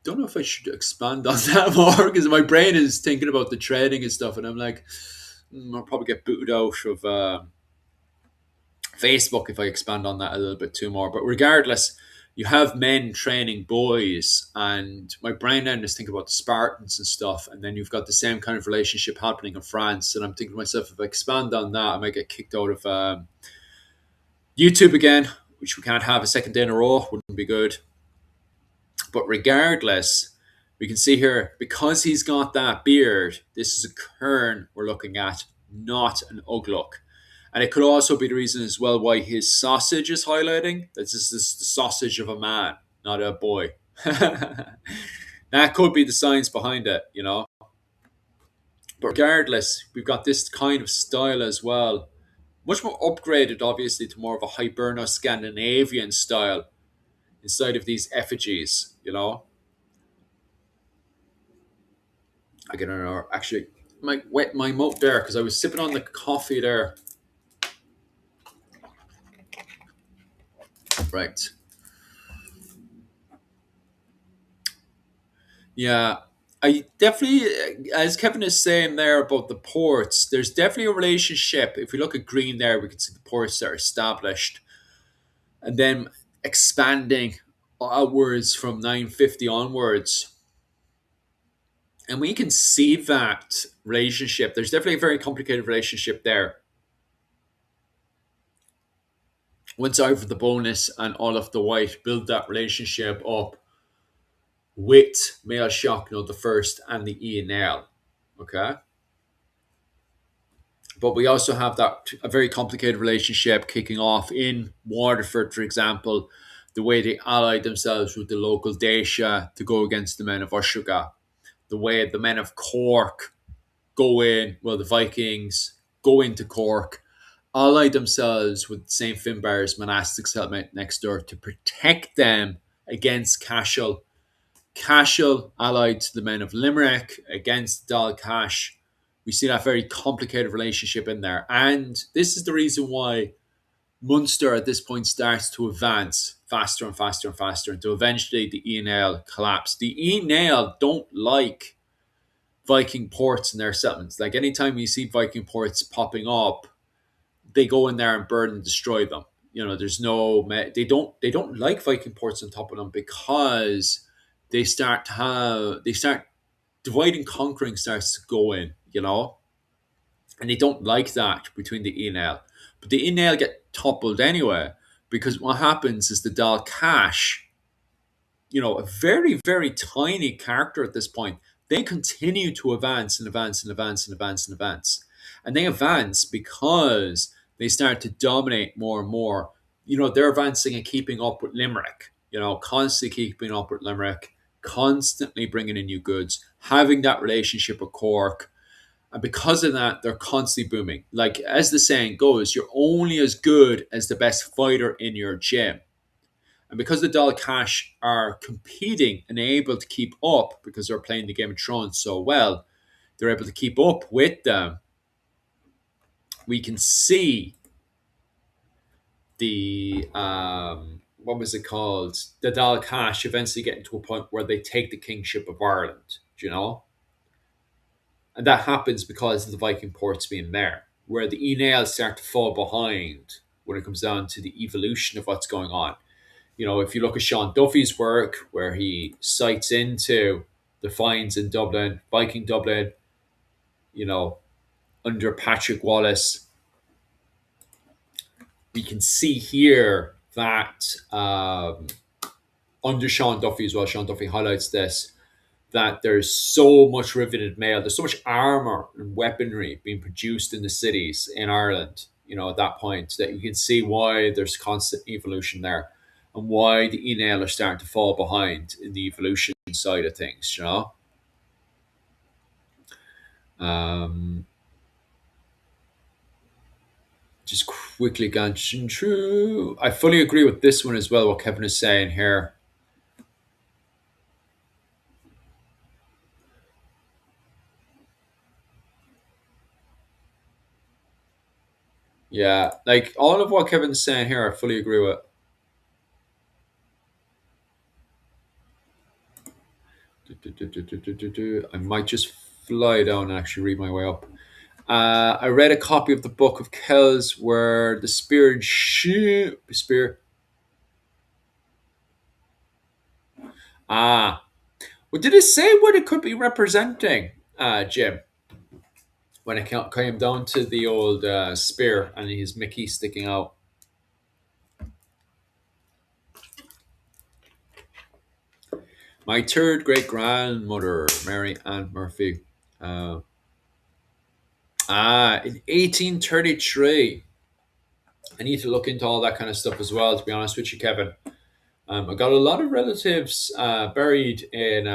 A: Don't know if I should expand on that more because my brain is thinking about the training and stuff, and I'm like, I'll probably get booted out of Facebook if I expand on that a little bit too more. But regardless, you have men training boys, and my brain then is thinking about the Spartans and stuff, and then you've got the same kind of relationship happening in France. And I'm thinking to myself, if I expand on that, I might get kicked out of YouTube again, which we can't have a second day in a row. Wouldn't be good. But regardless, we can see here because he's got that beard, this is a kern we're looking at, not an ugluk. And it could also be the reason as well why his sausage is highlighting. This is the sausage of a man, not a boy. That could be the science behind it. But regardless, we've got this kind of style as well. Much more upgraded, obviously, to more of a Hiberno Scandinavian style inside of these effigies. I get an actually might wet my mouth there because I was sipping on the coffee there. Right. Yeah. I definitely, as Kevin is saying there about the ports, there's definitely a relationship. If we look at green there, we can see the ports that are established and then expanding outwards from 950 onwards. And we can see that relationship. There's definitely a very complicated relationship there. Once Ivor the Bonus and Olaf the White build that relationship up with Mael Shocknell the First and the Ian Earl. Okay. But we also have that a very complicated relationship kicking off in Waterford, for example, the way they allied themselves with the local Dacia to go against the men of Oshuga, the way the men of Cork the Vikings go into Cork, allied themselves with St. Finbarr's monastic settlement next door to protect them against Cashel. Cashel allied to the men of Limerick against Dalcash. We see that very complicated relationship in there. And this is the reason why Munster at this point starts to advance faster and faster and faster until eventually the Ianail collapse. The Ianail don't like Viking ports in their settlements. Like anytime you see Viking ports popping up, they go in there and burn and destroy them. There's no they don't like Viking ports on top of them because they start divide and conquering starts to go in, and they don't like that between the Enel. But the Enel get toppled anyway because what happens is the Dal Cash, a very, very tiny character at this point, they continue to advance and advance and advance and advance and advance. And they advance because they start to dominate more and more. They're advancing and keeping up with Limerick, constantly keeping up with Limerick, constantly bringing in new goods, having that relationship with Cork. And because of that, they're constantly booming. Like, as the saying goes, you're only as good as the best fighter in your gym. And because the Dalcash are competing and able to keep up because they're playing the Game of Thrones so well, they're able to keep up with them. We can see the what was it called? The Dalcash eventually getting to a point where they take the kingship of Ireland. And that happens because of the Viking ports being there, where the Enails start to fall behind when it comes down to the evolution of what's going on. If you look at Sean Duffy's work, where he cites into the finds in Dublin, Viking Dublin, under Patrick Wallace, we can see here that under Sean Duffy as well. Sean Duffy highlights this, that there's so much riveted mail, there's so much armor and weaponry being produced in the cities in Ireland, at that point, that you can see why there's constant evolution there and why the Enel are starting to fall behind in the evolution side of things. Um, just quickly going through. I fully agree with this one as well, what Kevin is saying here. Yeah, like all of what Kevin's saying here, I fully agree with. I might just fly down and actually read my way up. I read a copy of the Book of Kells where the spear. Ah, well, did it say what it could be representing, Jim? When it came down to the old spear and his Mickey sticking out. My third great grandmother, Mary Ann Murphy. Uh, in 1833. I need to look into all that kind of stuff as well, to be honest with you, Kevin. I got a lot of relatives buried in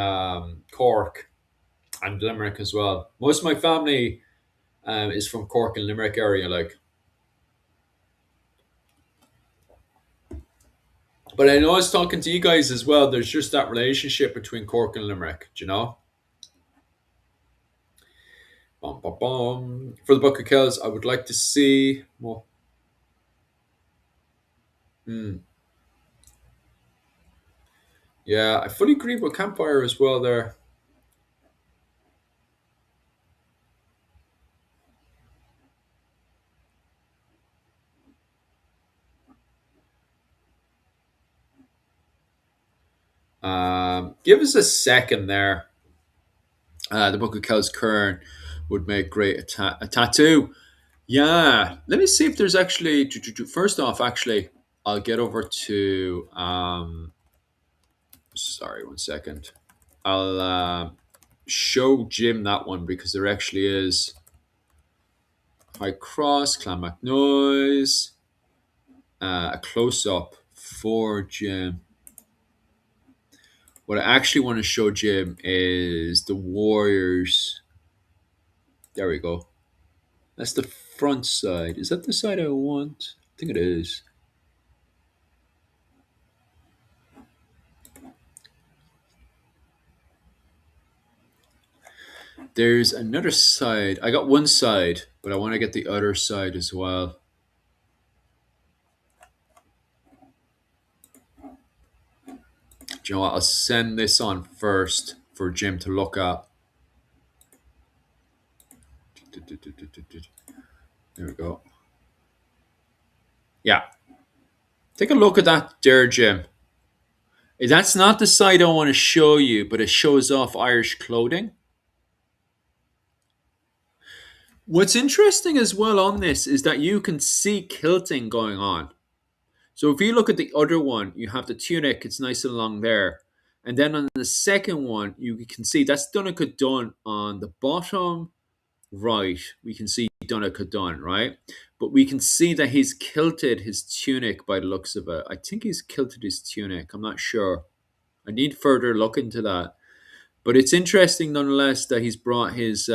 A: Cork and Limerick as well. Most of my family is from Cork and Limerick area, like. But I know I was talking to you guys as well. There's just that relationship between Cork and Limerick, do you know? Bum, bum, bum. For the Book of Kells, I would like to see more. Hmm. Yeah, I fully agree with Campfire as well there. Give us a second there. The Book of Kells Kern would make great a tattoo. Yeah, let me see if there's actually. First off, actually, I'll get over to. Sorry, one second. I'll show Jim that one because there actually is High Cross, Clonmacnoise, a close up for Jim. What I actually want to show Jim is the Warriors. There we go. That's the front side. Is that the side I want? I think it is. There's another side. I got one side, but I want to get the other side as well. Do you know what? I'll send this on first for Jim to look at. There we go. Yeah. Take a look at that there, Jim. That's not the side I want to show you, but it shows off Irish clothing. What's interesting as well on this is that you can see kilting going on. So if you look at the other one, you have the tunic, it's nice and long there. And then on the second one, you can see that's Donegal done on the bottom right. We can see Donegal done, right? But we can see that he's kilted his tunic by the looks of it. I think he's kilted his tunic. I'm not sure. I need further look into that. But it's interesting nonetheless that he's brought his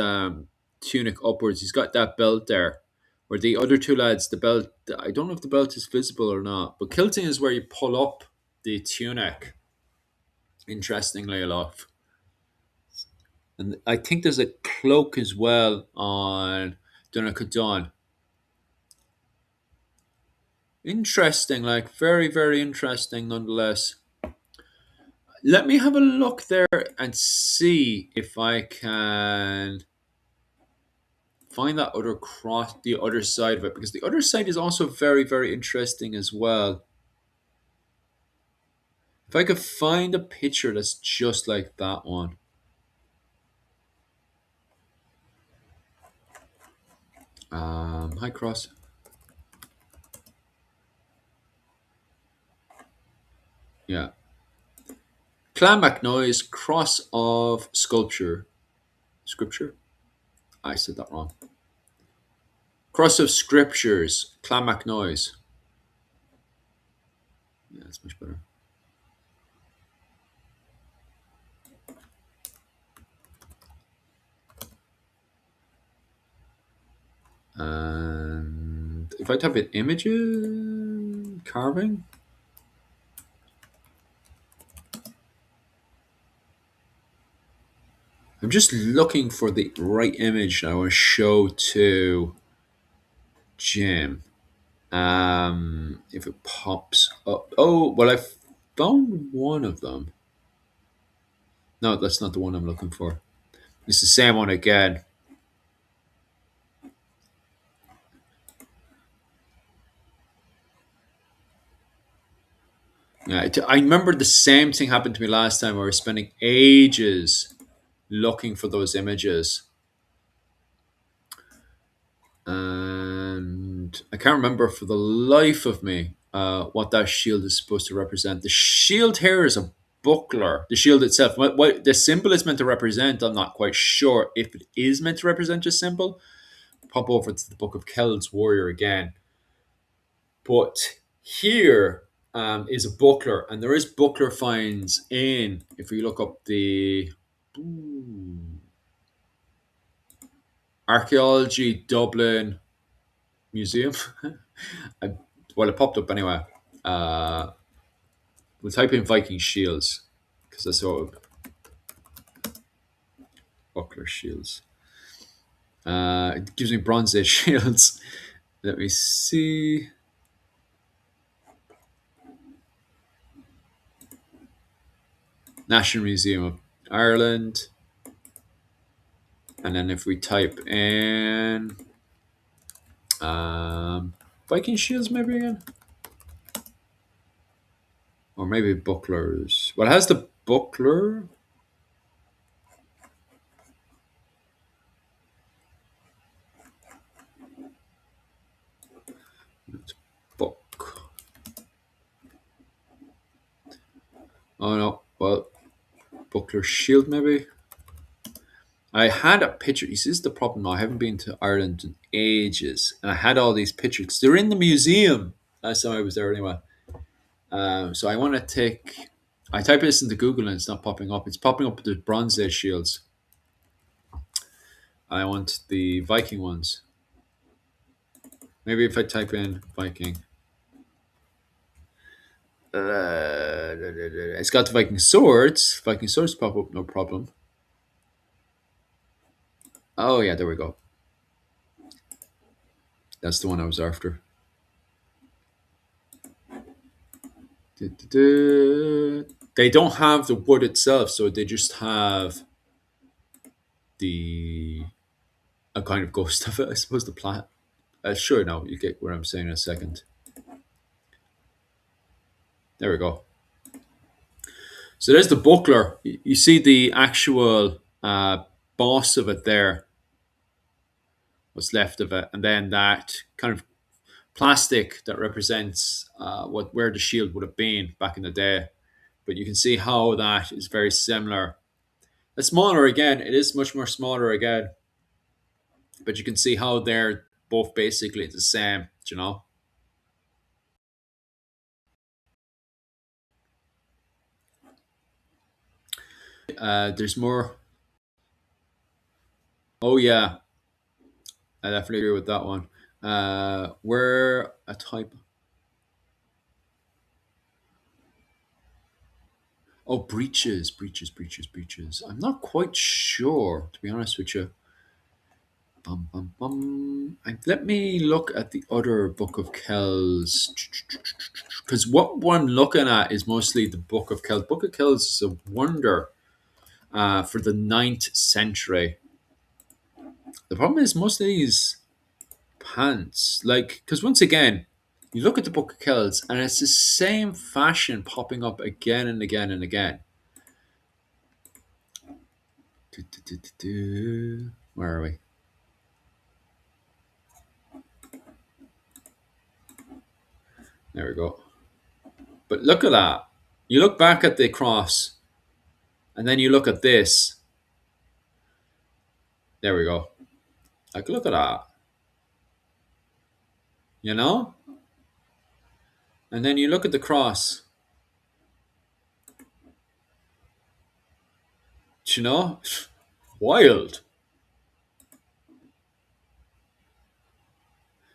A: tunic upwards. He's got that belt there. Where the other two lads, the belt, I don't know if the belt is visible or not, but kilting is where you pull up the tunic, interestingly enough. And I think there's a cloak as well on Donegal. Interesting, like very, very interesting nonetheless. Let me have a look there and see if I can find that other cross, the other side of it, because the other side is also very, very interesting as well. If I could find a picture that's just like that one. High cross. Yeah. Clonmacnoise, cross of sculpture. Scripture? I said that wrong. Cross of scriptures. Clonmacnoise. Yeah, that's much better. And if I type in images, carving, I'm just looking for the right image I want to show to Jim. If it pops up. Oh, well, I found one of them. No, that's not the one I'm looking for. It's the same one again. Yeah, I remember the same thing happened to me last time where I was spending ages looking for those images. And I can't remember for the life of me what that shield is supposed to represent. The shield here is a buckler. The shield itself, what the symbol is meant to represent, I'm not quite sure if it is meant to represent a symbol. Pop over to the Book of Kells Warrior again. But here is a buckler, and there is buckler finds in, if we look up the Archaeology Dublin Museum. I, well, it popped up anyway. Uh, we'll type in Viking shields because I saw buckler shields. It gives me Bronze Age shields. Let me see. National Museum of Ireland. And then if we type in Viking shields, maybe again, or maybe bucklers. Well, it has the buckler. It's book. Oh no. Well, buckler shield maybe. I had a picture. You see, this is the problem now. I haven't been to Ireland in ages, and I had all these pictures. They're in the museum. Last time I was there, anyway. So I want to take. I type this into Google and it's not popping up. It's popping up with the Bronze Age shields. I want the Viking ones. Maybe if I type in Viking, it's got the Viking swords. Viking swords pop up, no problem. Oh yeah, there we go. That's the one I was after. They don't have the wood itself, so they just have the a kind of ghost of it, I suppose. The plant. Sure, no, you get what I'm saying in a second. There we go. So there's the buckler. You see the actual boss of it there, what's left of it, and then that kind of plastic that represents what where the shield would have been back in the day. But you can see how that is very similar. It's smaller again. It is much more smaller again, but you can see how they're both basically the same. You know. There's more. Oh yeah, I definitely agree with that one. Where a type. Oh, breaches, breaches, breaches, breaches. I'm not quite sure, to be honest with you. Bum, bum, bum. Let me look at the other Book of Kells. Because what I'm looking at is mostly the Book of Kells. Book of Kells is a wonder for the 9th century. The problem is most of these pants, like, because once again, you look at the Book of Kells and it's the same fashion popping up again and again and again. Where are we? There we go. But look at that. You look back at the cross, and then you look at this. There we go. Like, look at that. You know? And then you look at the cross. You know? Wild.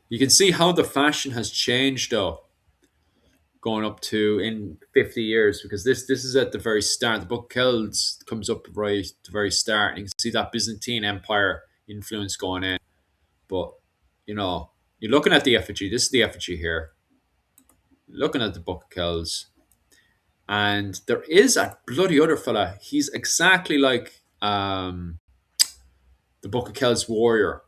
A: You can see how the fashion has changed, though, going up to in 50 years, because this is at the very start. The book Kells comes up right at the very start, and you can see that Byzantine Empire influence going in. But, you know, you're looking at the effigy. This is the effigy here. Looking at the book of Kells. And there is a bloody other fella. He's exactly like the Book of Kells warrior,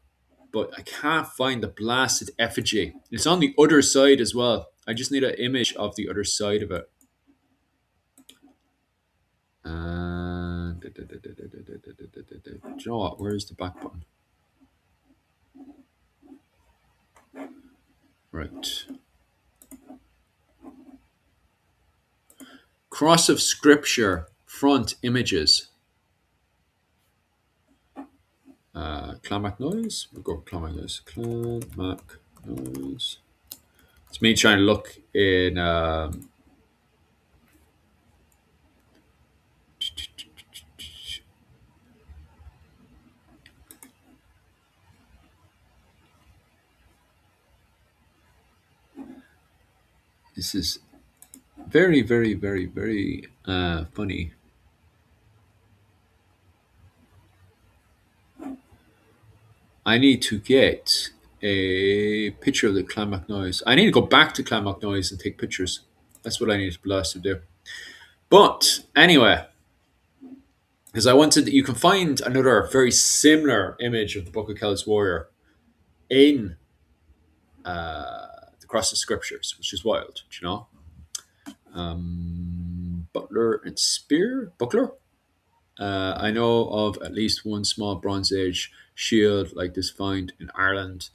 A: but I can't find the blasted effigy. It's on the other side as well. I just need an image of the other side of it. Do you know what? Where is the back button? Right. Cross of Scripture front images. Clonmac noise. We'll go Clonmac noise. Clonmac noise. It's me trying to look in. This is very, very, very, very funny. I need to get a picture of the Clonmac noise. I need to go back to Clonmac noise and take pictures. That's what I need to blast to do. But anyway, because I wanted, you can find another very similar image of the Book of Kells Warrior in the Cross of Scriptures, which is wild, you know. Butler and Spear, Buckler. I know of at least one small Bronze Age shield like this found in Ireland.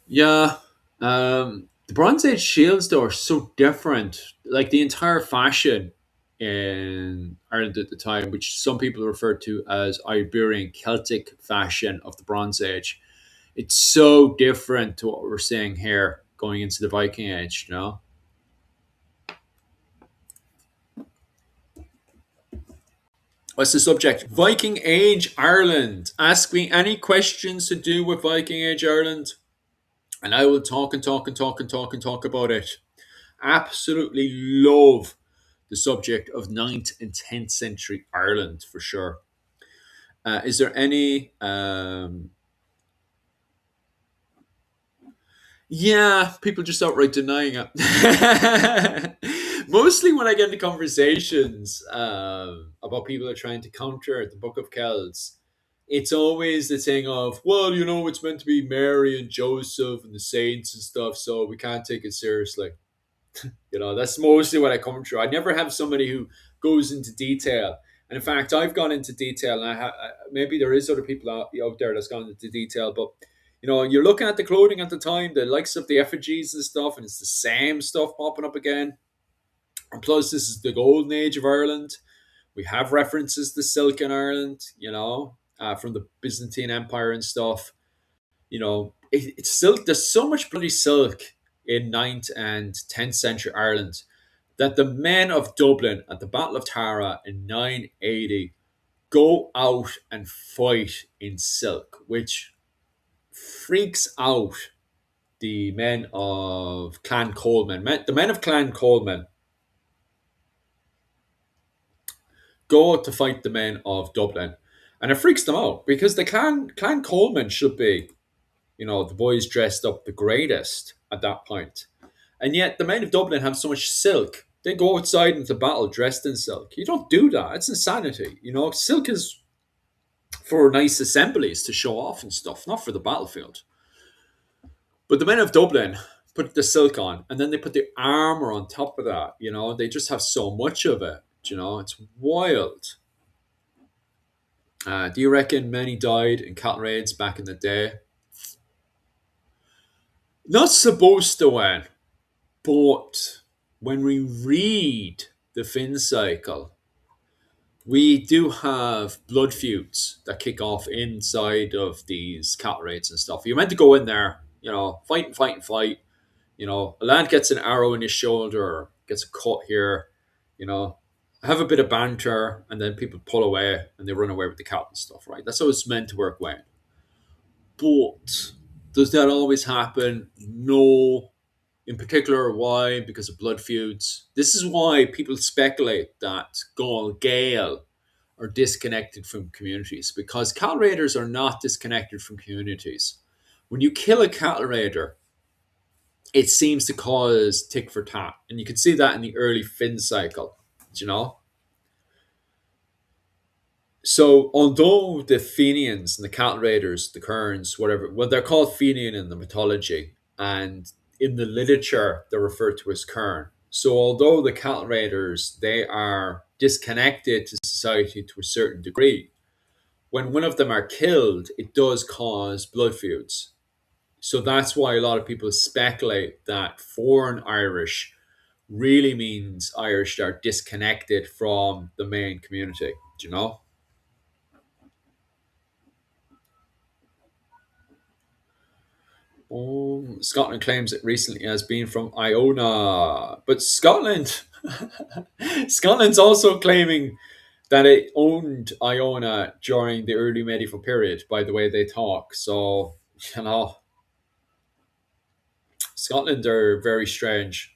A: Yeah, the Bronze Age shields though are so different. Like the entire fashion in Ireland at the time, which some people refer to as Iberian Celtic fashion of the Bronze Age, it's so different to what we're seeing here going into the Viking Age. You know, what's the subject? Viking Age Ireland. Ask me any questions to do with Viking Age Ireland, and I will talk and talk and talk and talk and talk about it. Absolutely love the subject of ninth and 10th century Ireland for sure. Is there any? Yeah, people just outright denying it. Mostly when I get into conversations about people that are trying to counter the Book of Kells, it's always the thing of, well, you know, it's meant to be Mary and Joseph and the saints and stuff, so we can't take it seriously. You know, that's mostly what I come through. I never have somebody who goes into detail. And in fact, I've gone into detail, and maybe there is other people out there that's gone into detail. But you know, you're looking at the clothing at the time, the likes of the effigies and stuff, and it's the same stuff popping up again. And plus, this is the golden age of Ireland. We have references to silk in Ireland, you know, from the Byzantine Empire and stuff. You know, it's silk. There's so much bloody silk in ninth and 10th century Ireland that the men of Dublin at the Battle of Tara in 980 go out and fight in silk, which freaks out the men of Clan Coleman. The men of Clan Coleman go out to fight the men of Dublin, and it freaks them out because the Clan Coleman should be, you know, the boys dressed up the greatest at that point. And yet the men of Dublin have so much silk. They go outside into battle dressed in silk. You don't do that. It's insanity. You know, silk is for nice assemblies to show off and stuff, not for the battlefield. But the men of Dublin put the silk on and then they put the armor on top of that. You know, they just have so much of it. You know, it's wild. Do you reckon many died in cattle raids back in the day? Not supposed to win, but when we read the Finn cycle, we do have blood feuds that kick off inside of these cattle raids and stuff. You're meant to go in there, fight and fight and fight. A lad gets an arrow in his shoulder, or gets a cut here, you know, have a bit of banter, and then people pull away and they run away with the cattle and stuff, right? That's how it's meant to work, Wayne. But does that always happen? No. In particular, why? Because of blood feuds. This is why people speculate that Gaul Gael are disconnected from communities, because cattle raiders are not disconnected from communities. When you kill a cattle raider, it seems to cause tick for tat, and you can see that in the early Finn cycle. You know, so although the Fenians and the cattle raiders, the Kerns, whatever, well, they're called Fenian in the mythology, and in the literature they're referred to as Kern. So although the cattle raiders, they are disconnected to society to a certain degree, when one of them are killed, it does cause blood feuds. So that's why a lot of people speculate that foreign Irish really means Irish that are disconnected from the main community. Do you know? Scotland claims it recently has been from Iona, but Scotland, Scotland's also claiming that it owned Iona during the early medieval period. By the way they talk, so you know, Scotland are very strange.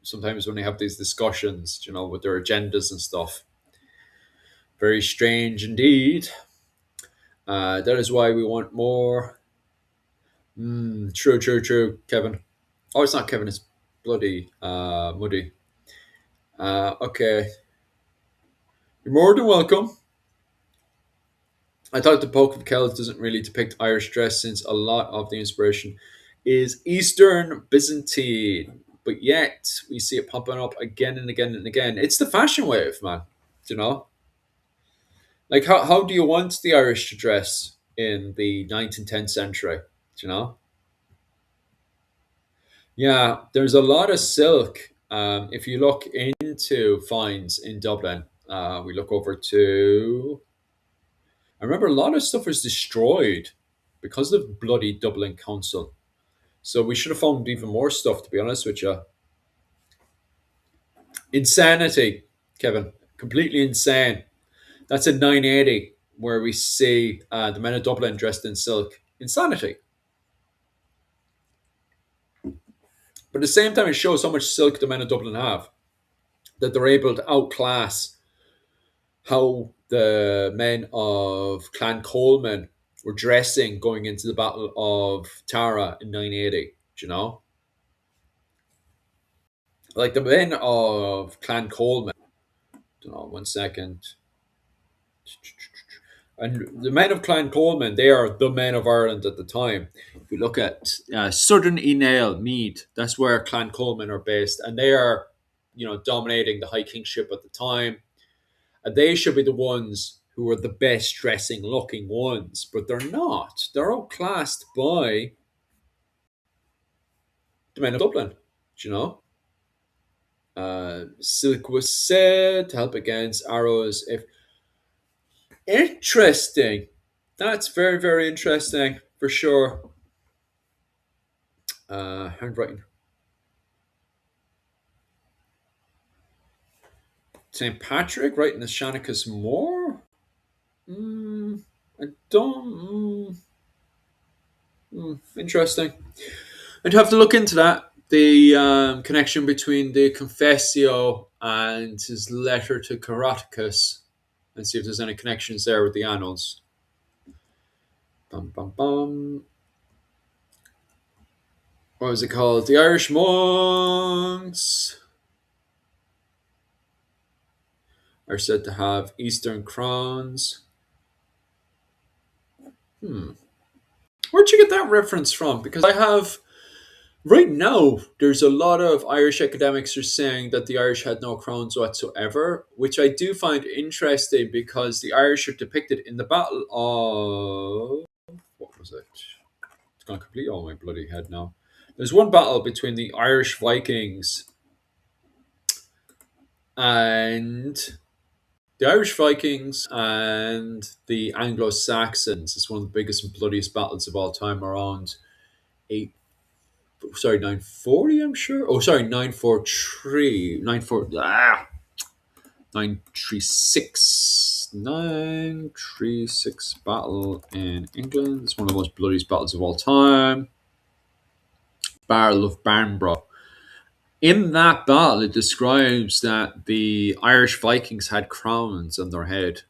A: Sometimes when they have these discussions, with their agendas and stuff, very strange indeed. That is why we want more. True, true, true, Kevin. Oh, it's not Kevin. It's bloody Muddy. Okay, you're more than welcome. I thought the Poke of Kells doesn't really depict Irish dress, since a lot of the inspiration is Eastern Byzantine, but yet we see it popping up again and again and again. It's the fashion wave, man. You know, like how do you want the Irish to dress in the 9th and 10th century? You know, yeah, there's a lot of silk. If you look into finds in Dublin, we look over to. I remember a lot of stuff was destroyed because of the bloody Dublin Council. So we should have found even more stuff, to be honest with you. Insanity, Kevin. Completely insane. That's a 980 where we see the men of Dublin dressed in silk. Insanity. But at the same time, it shows how much silk the men of Dublin have, that they're able to outclass how the men of Clan Coleman were dressing going into the Battle of Tara in 980. Do you know? Like the men of Clan Coleman. Don't know, 1 second. And the men of Clan Coleman, they are the men of Ireland at the time. If you look at Southern Enale, Mead, that's where Clan Coleman are based, and they are, dominating the High Kingship at the time. And they should be the ones who are the best dressing looking ones, but they're not. They're outclassed by the men of Dublin. Do you know? Silk was said to help against arrows. If interesting, that's very very interesting for sure. Handwriting. St. Patrick writing the Shanachus Moor. I don't. Interesting. I'd have to look into that. The connection between the Confessio and his letter to Caraticus, and see if there's any connections there with the annals. Bum, bum, bum. What was it called? The Irish monks are said to have Eastern crowns. Where'd you get that reference from? Because I have. Right now, there's a lot of Irish academics are saying that the Irish had no crowns whatsoever, which I do find interesting because the Irish are depicted in the Battle of. What was it? It's gone completely all my bloody head now. There's one battle between the Irish Vikings And the Irish Vikings and the Anglo Saxons is one of the biggest and bloodiest battles of all time, around eight. Sorry, 940. I'm sure. Oh, sorry, 943, 936 battle in England. It's one of the most bloodiest battles of all time. Battle of Barnborough. In that battle, it describes that the Irish Vikings had crowns on their head,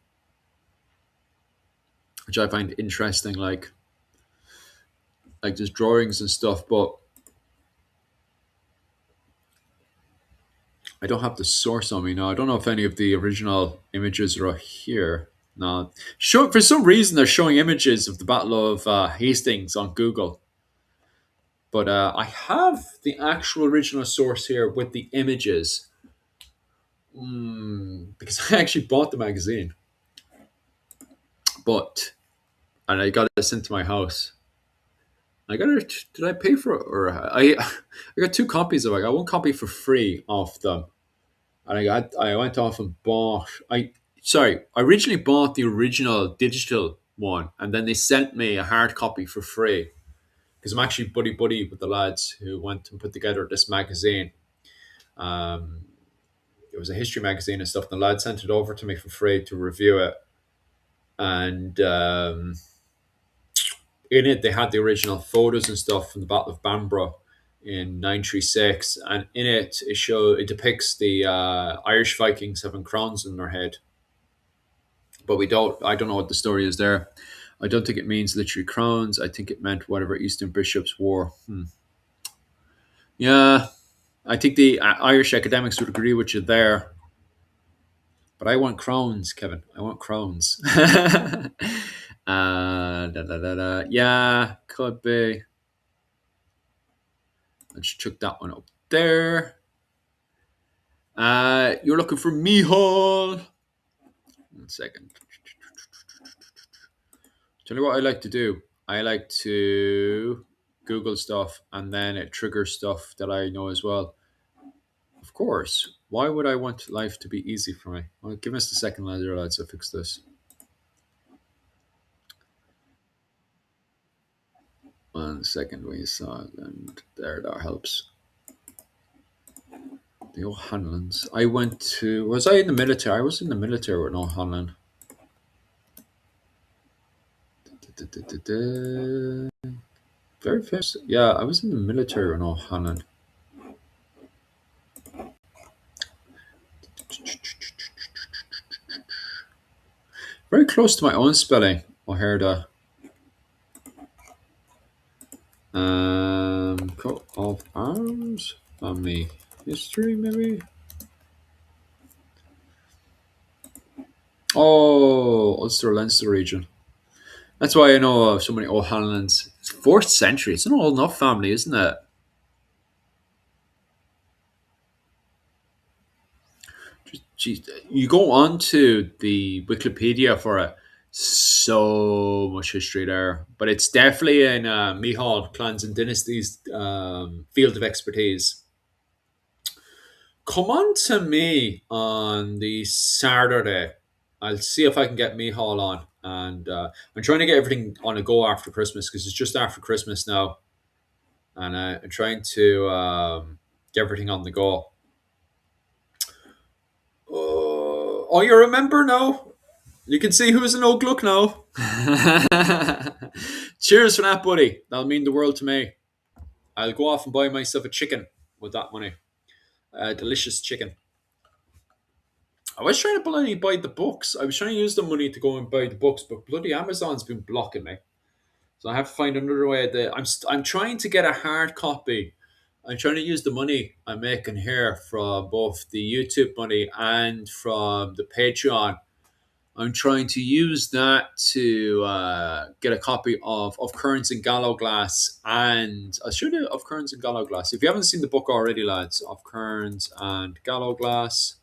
A: which I find interesting. Like there's drawings and stuff, but I don't have the source on me now. I don't know if any of the original images are here. No, for some reason they're showing images of the Battle of Hastings on Google, but I have the actual original source here with the images. Because I actually bought the magazine, but and I got it sent to my house. I got it. Did I pay for it, or I got two copies of it. I got one copy for free off them, and I went off and bought. I originally bought the original digital one, and then they sent me a hard copy for free because I'm actually buddy with the lads who went and put together this magazine. Um, it was a history magazine and stuff. And the lad sent it over to me for free to review it, and in it they had the original photos and stuff from the Battle of Bamborough in 936, and in it depicts the Irish Vikings having crowns on their head, but I don't know what the story is there. I don't think it means literally crowns. I think it meant whatever Eastern bishops wore. Yeah, I think the Irish academics would agree with you there, but I want crowns, Kevin. I want crowns. Yeah, could be. I just took that one up there. You're looking for Mihal. 1 second. Tell you what I like to do. I like to Google stuff and then it triggers stuff that I know as well. Of course. Why would I want life to be easy for me? Well, give us a second, lads. I'll fix this. 1 second. We saw it, and there that helps. The O'Hanlons. I went to. Was I in the military? I was in the military with O'Hanlon. Very famous. Yeah, I was in the military with O'Hanlon. Very close to my own spelling. O'Herda. Coat of arms. Family history, maybe. Oh, Ulster Leinster region. That's why I know so many O'Hanlons. It's 4th century. It's an old enough family, isn't it? Geez, you go on to the Wikipedia for it. So much history there, but it's definitely in Mihal clans and dynasties field of expertise. Come on to me on the Saturday. I'll see if I can get Mihal on, and I'm trying to get everything on a go after Christmas because it's just after Christmas now, and I'm trying to get everything on the go. Oh, you remember now? You can see who's an old look now. Cheers for that, buddy. That'll mean the world to me. I'll go off and buy myself a chicken with that money. Delicious chicken. I was trying to bloody buy the books. I was trying to use the money to go and buy the books, but bloody Amazon's been blocking me. So I have to find another way. I'm trying to get a hard copy. I'm trying to use the money I'm making here from both the YouTube money and from the Patreon. I'm trying to use that to get a copy of Currents and Gallow Glass, and I'll show you of Currents and Gallow Glass. If you haven't seen the book already, lads, of Currents and Gallow Glass.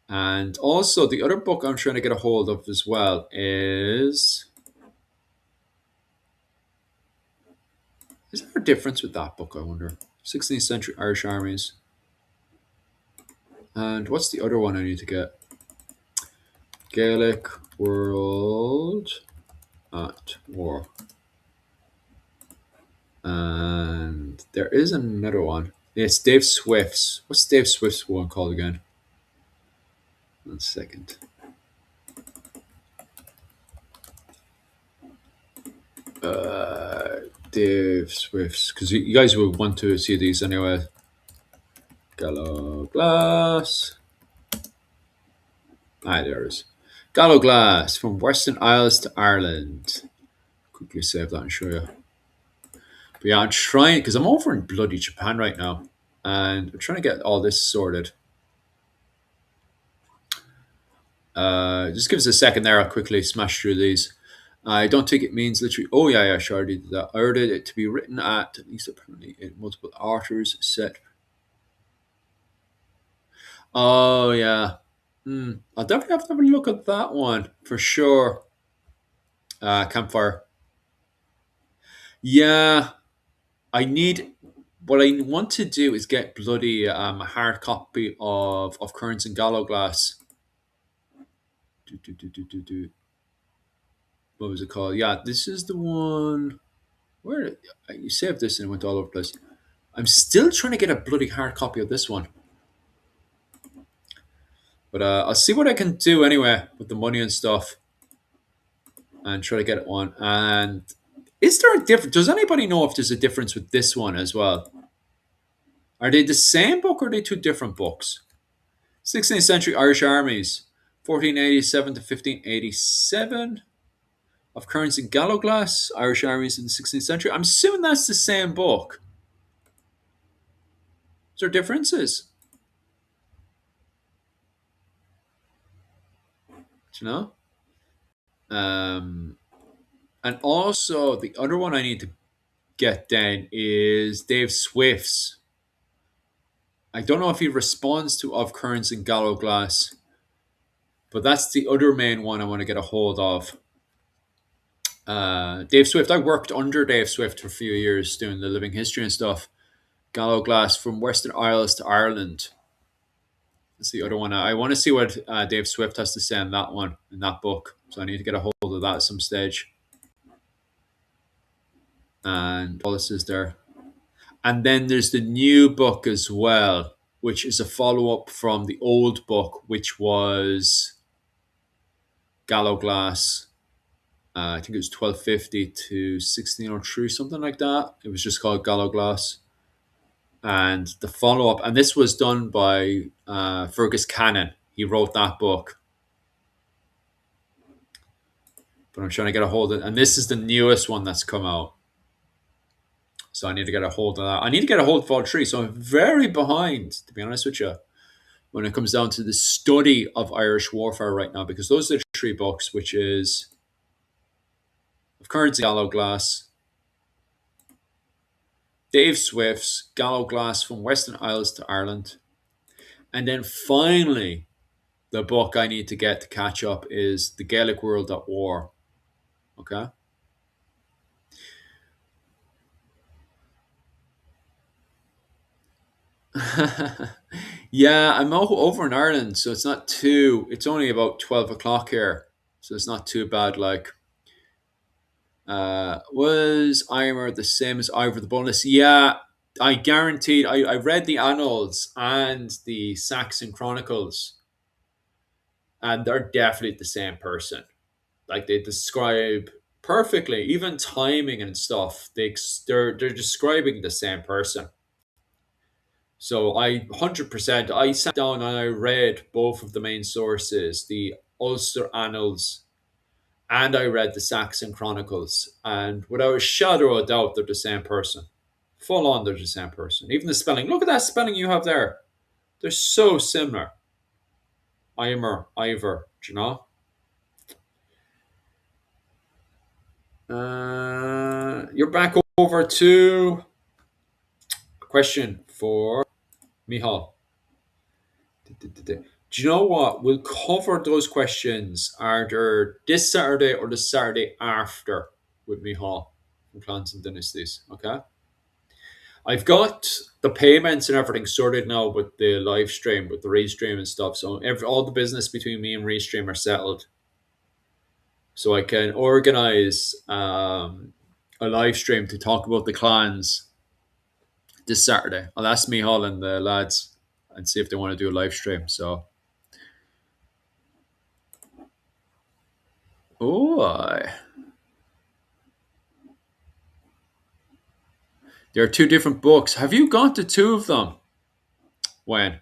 A: And also, the other book I'm trying to get a hold of as well is there a difference with that book, I wonder? 16th century Irish armies. And what's the other one I need to get? Gaelic World at War. And there is another one. It's Dave Swift's. What's Dave Swift's one called again? 1 second. Uh, Dave Swift's. Because you guys will want to see these anyway. Gallo Glass. There it is. Gallo Glass from Western Isles to Ireland. Quickly save that and show you. But yeah, I'm trying because I'm over in bloody Japan right now, and I'm trying to get all this sorted. Just give us a second there. I'll quickly smash through these. I don't think it means literally. Oh yeah, sure. I already did that. I ordered it to be written at least apparently in multiple authors set. Oh yeah. I'll definitely have to have a look at that one for sure. Campfire. Yeah, I need. What I want to do is get bloody a hard copy of Currents and Gallo Glass. Do, do, do, do, do, do. What was it called? Yeah, this is the one. Where you saved this and it went all over the place. I'm still trying to get a bloody hard copy of this one, but I'll see what I can do anyway with the money and stuff, and try to get it one. And is there a difference? Does anybody know if there's a difference with this one as well? Are they the same book or are they two different books? 16th century Irish armies, 1487 to 1587. Of Currents and Gallowglass, Irish armies in the 16th century. I'm assuming that's the same book. Is there differences? Do you know? And also, the other one I need to get then is Dave Swift's. I don't know if he responds to Of Currents and Gallowglass, but that's the other main one I want to get a hold of. Dave Swift, I worked under Dave Swift for a few years doing the living history and stuff. Gallowglass from Western Isles to Ireland. That's the other one. I want to see what Dave Swift has to say on that one, in that book. So I need to get a hold of that at some stage. And all this is there. And then there's the new book as well, which is a follow up from the old book, which was Gallowglass. I think it was 1250 to 1603, something like that. It was just called Gallowglass. And the follow up, and this was done by Fergus Cannon. He wrote that book. But I'm trying to get a hold of it. And this is the newest one that's come out. So I need to get a hold of that. I need to get a hold of all three. So I'm very behind, to be honest with you, when it comes down to the study of Irish warfare right now, because those are the three books, which is Of Currents and Gallowglass, Dave Swift's Gallowglass from Western Isles to Ireland, and then finally, the book I need to get to catch up is The Gaelic World at War. Okay? Yeah, I'm over in Ireland, so it's not too. It's only about 12 o'clock here, so it's not too bad. Like, was Eimer the same as Ivor the Boneless? Yeah, I guaranteed. I read the Annals and the Saxon Chronicles, and they're definitely the same person. Like they describe perfectly, even timing and stuff. They're describing the same person. So I 100%. I sat down and I read both of the main sources, the Ulster Annals, and I read the Saxon Chronicles, and without a shadow of a doubt, they're the same person. Full on, they're the same person. Even the spelling. Look at that spelling you have there. They're so similar. Imer, Ivor, do you know? You're back over to a question for Mihal. Do you know what? We'll cover those questions either this Saturday or the Saturday after with Mihal from Clans and Dynasties. Okay? I've got the payments and everything sorted now with the live stream, with the Restream and stuff. So all the business between me and Restream are settled. So I can organize a live stream to talk about the clans this Saturday. I'll ask Mihal and the lads and see if they want to do a live stream. So, oh, there are two different books. Have you got the two of them? When?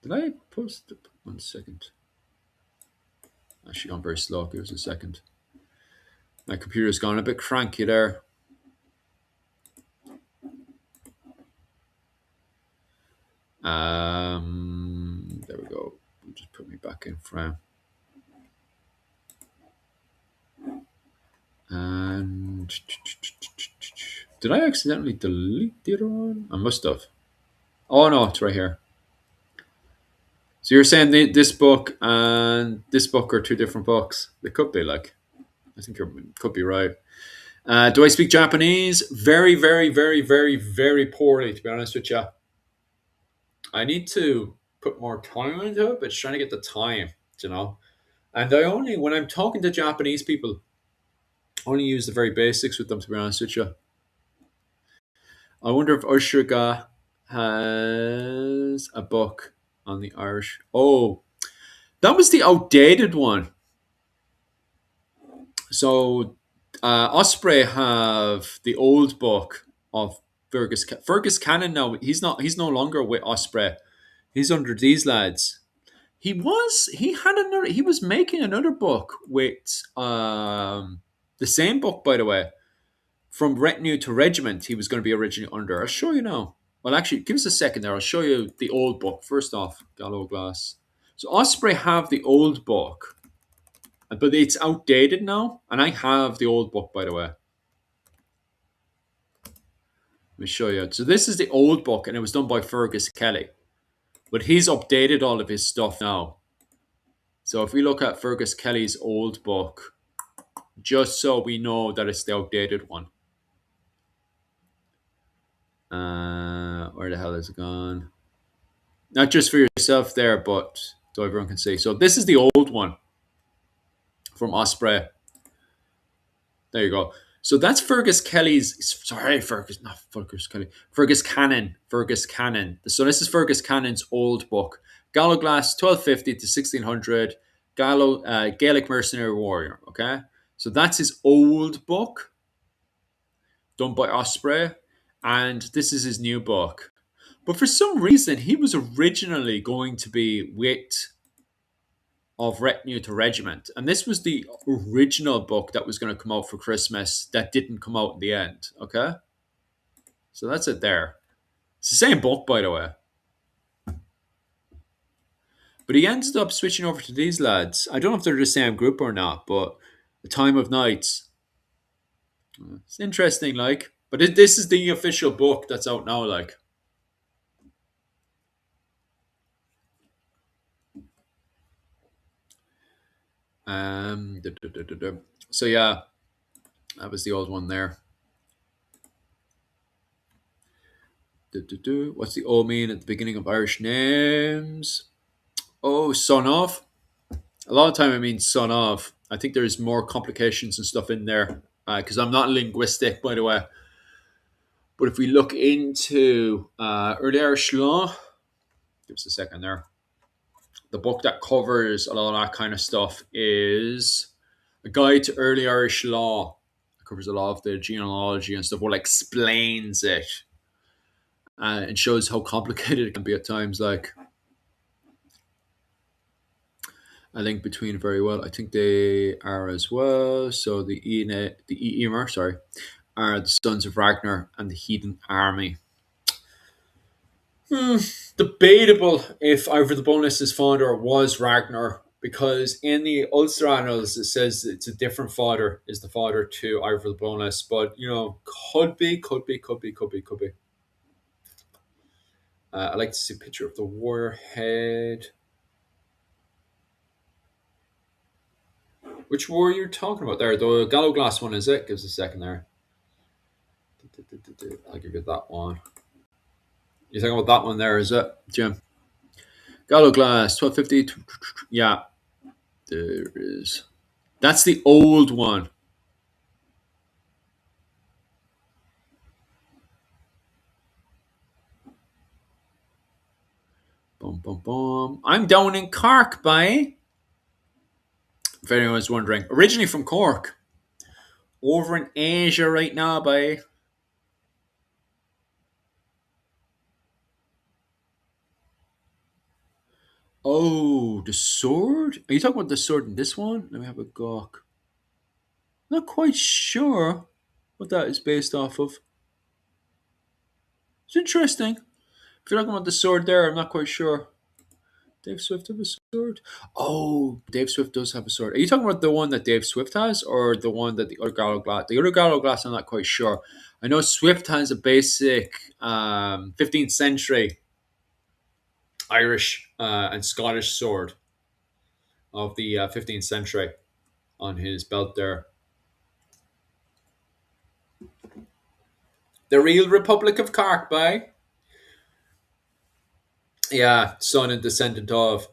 A: Did I post it? 1 second. Actually, gone very slow. Give us a second. My computer's gone a bit cranky there. There we go. Just put me back in frame. And did I accidentally delete the other one? I must have. Oh no, it's right here. So you're saying this book and this book are two different books? They could be like. I think you could be right. Do I speak Japanese? Very, very, very, very, very poorly. To be honest with you, I need to put more time into it, but it's trying to get the time, you know. And I only, when I'm talking to Japanese people, only use the very basics with them. To be honest with you, I wonder if Usherga has a book on the Irish. Oh, that was the outdated one. So Osprey have the old book of Fergus Cannon now. He's no longer with Osprey. He's under these lads. He was making another book with the same book, by the way, from Retinue to Regiment. He was going to be originally under. I'll show you now. Well, actually, give us a second there. I'll show you the old book first off. Gallo Glass. So Osprey have the old book, but it's outdated now. And I have the old book, by the way. Let me show you. So this is the old book, and it was done by Fergus Kelly, but he's updated all of his stuff now. So if we look at Fergus Kelly's old book, just so we know that it's the outdated one. Where the hell is it gone? Not just for yourself there, but so everyone can see. So this is the old one from Osprey. There you go. So that's Fergus Kelly's. Sorry, Fergus, not Fergus Kelly. Fergus Cannon. Fergus Cannon. So this is Fergus Cannon's old book. Gallo Glass, 1250 to 1600. Gaelic Mercenary Warrior. Okay. So that's his old book, done by Osprey, and this is his new book. But for some reason, he was originally going to be with of Retinue to Regiment, and this was the original book that was going to come out for Christmas that didn't come out in the end. Okay, so that's it there. It's the same book, by the way, but he ended up switching over to these lads. I don't know if they're the same group or not, but The Time of Nights. It's interesting, like, but this is the official book that's out now, like. So yeah, that was the old one there. What's the O mean at the beginning of Irish names? Oh, son of. A lot of time it means son of. I think there's more complications and stuff in there because I'm not linguistic, by the way. But if we look into early Irish law, give us a second there. The book that covers a lot of that kind of stuff is A Guide to Early Irish Law. It covers a lot of the genealogy and stuff. Well, explains it and shows how complicated it can be at times. Like, I link between very well. I think they are as well. So the Emer, sorry, are the sons of Ragnar and the heathen army. Debatable if Ivor the Boneless's founder was Ragnar, because in the Ulster Annals it says it's a different father is the father to Ivor the Boneless, but could be, could be, could be, could be, could be. I like to see a picture of the warrior head. Which warrior are you talking about there? The Gallo Glass one, is it? Gives a second there. I'll give you that one. You think about that one there, is it, Jim? Gallo Glass, 1250. Yeah, there is. That's the old one. Boom, boom, boom. I'm down in Cork, by. If anyone's wondering. Originally from Cork. Over in Asia right now, by. Oh, the sword? Are you talking about the sword in this one? Let me have a gawk. Not quite sure what that is based off of. It's interesting. If you're talking about the sword there, I'm not quite sure. Dave Swift have a sword? Oh, Dave Swift does have a sword. Are you talking about the one that Dave Swift has, or the one that the other Gallo Glass? The other Gallo Glass, I'm not quite sure. I know Swift has a basic 15th century Irish and Scottish sword of the 15th century on his belt there. The real Republic of Cork, by. Yeah, son and descendant of,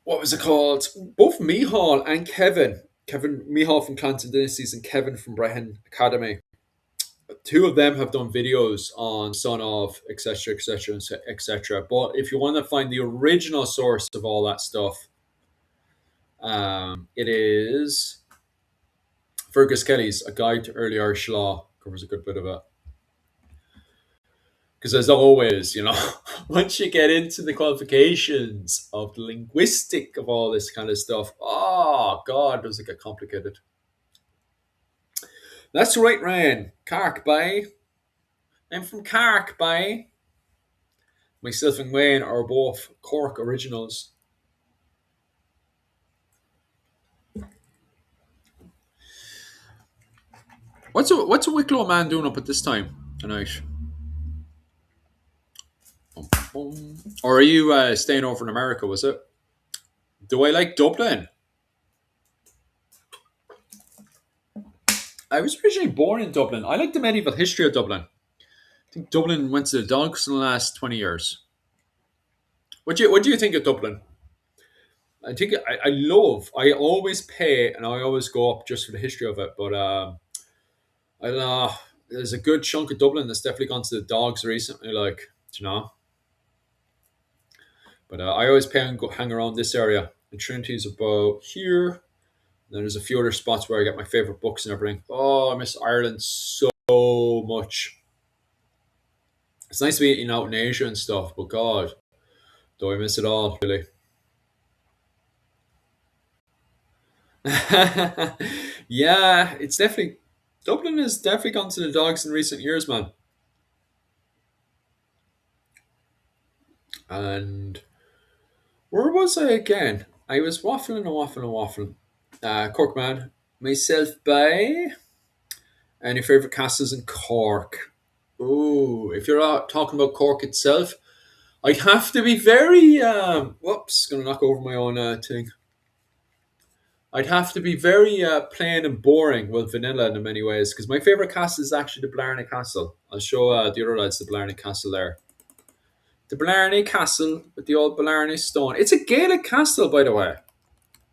A: what was it called? Both Mihal and Kevin. Kevin Mihal from Clanton Dynasties and Kevin from Brehon Academy. Two of them have done videos on son of etc etc etc. But if you want to find the original source of all that stuff, it is Fergus Kelly's A Guide to Early Irish Law. Covers a good bit of it. Because as always, once you get into the qualifications of the linguistic of all this kind of stuff, oh god, does it get complicated. That's right, Ryan. Cork, by. I'm from Cork, by. Myself and Wayne are both Cork originals. What's a Wicklow man doing up at this time tonight? Or are you staying over in America? Was it? Do I like Dublin? I was originally born in Dublin. I like the medieval history of Dublin. I think Dublin went to the dogs in the last 20 years. What do you think of Dublin? I think I love. I always pay and I always go up just for the history of it. But I don't know. There's a good chunk of Dublin that's definitely gone to the dogs recently. Like, But I always pay and go hang around this area. And Trinity's about here. And then there's a few other spots where I get my favorite books and everything. Oh, I miss Ireland so much. It's nice to be eating out in Asia and stuff, but God, do I miss it all, really. Yeah, it's definitely Dublin has definitely gone to the dogs in recent years, man. And where was I again? I was waffling and waffling and waffling. Cork, man. Myself by. Any favorite castles in Cork? Oh, if you're out talking about Cork itself, I'd have to be very. Whoops, gonna knock over my own thing. I'd have to be very plain and boring, well, vanilla in many ways, because my favorite castle is actually the Blarney Castle. I'll show the other lads the Blarney Castle there. The Blarney Castle with the old Blarney stone. It's a Gaelic castle, by the way.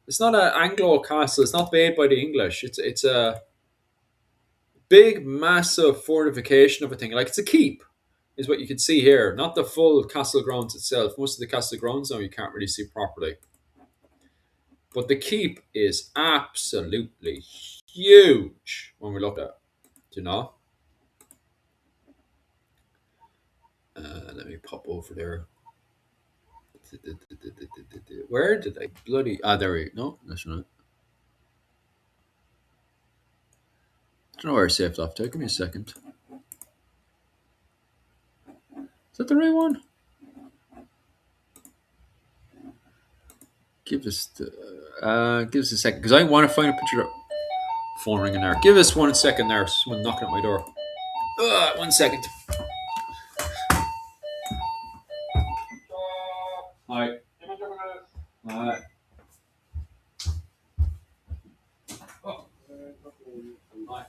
A: It's not an Anglo castle. It's not made by the English. It's a big, massive fortification of a thing. Like it's a keep, is what you can see here. Not the full castle grounds itself. Most of the castle grounds now you can't really see properly. But the keep is absolutely huge when we look at it. Do you know? Let me pop over there. Where did I bloody? Ah, there we go. No, that's not. I don't know where I saved off to. Give me a second. Is that the right one? Give us a second because I want to find a picture of phone ringing there. Give us 1 second there. Someone knocking at my door. 1 second. Hi. Hi. Oh. Hi.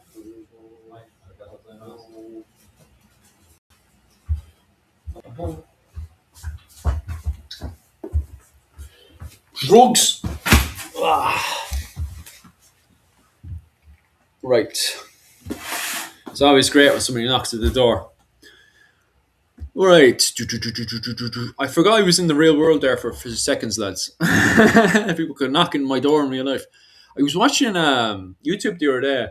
A: Drugs. Ah, right. It's always great when somebody knocks at the door. Right. I forgot I was in the real world there for seconds, lads. People could knock in my door in real life. I was watching YouTube the other day,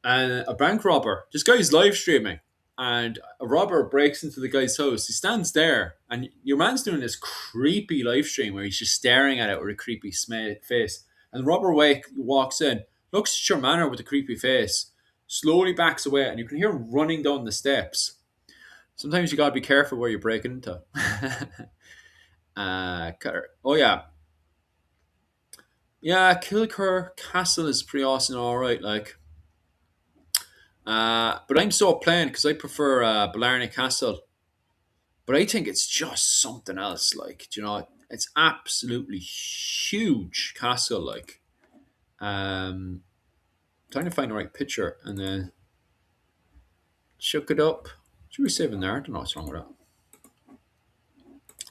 A: and a bank robber, this guy's live streaming, and a robber breaks into the guy's house. He stands there, and your man's doing this creepy live stream where he's just staring at it with a creepy face. And the robber walks in, looks at your man with a creepy face, slowly backs away, and you can hear him running down the steps. Sometimes you gotta be careful where you're breaking into. Oh yeah, yeah. Kilcur Castle is pretty awesome. All right, like. But I'm so plain because I prefer Blarney Castle. But I think it's just something else. Like, do you know, it's absolutely huge castle. Like, trying to find the right picture and then shook it up. Should we save in there? I don't know what's wrong with that.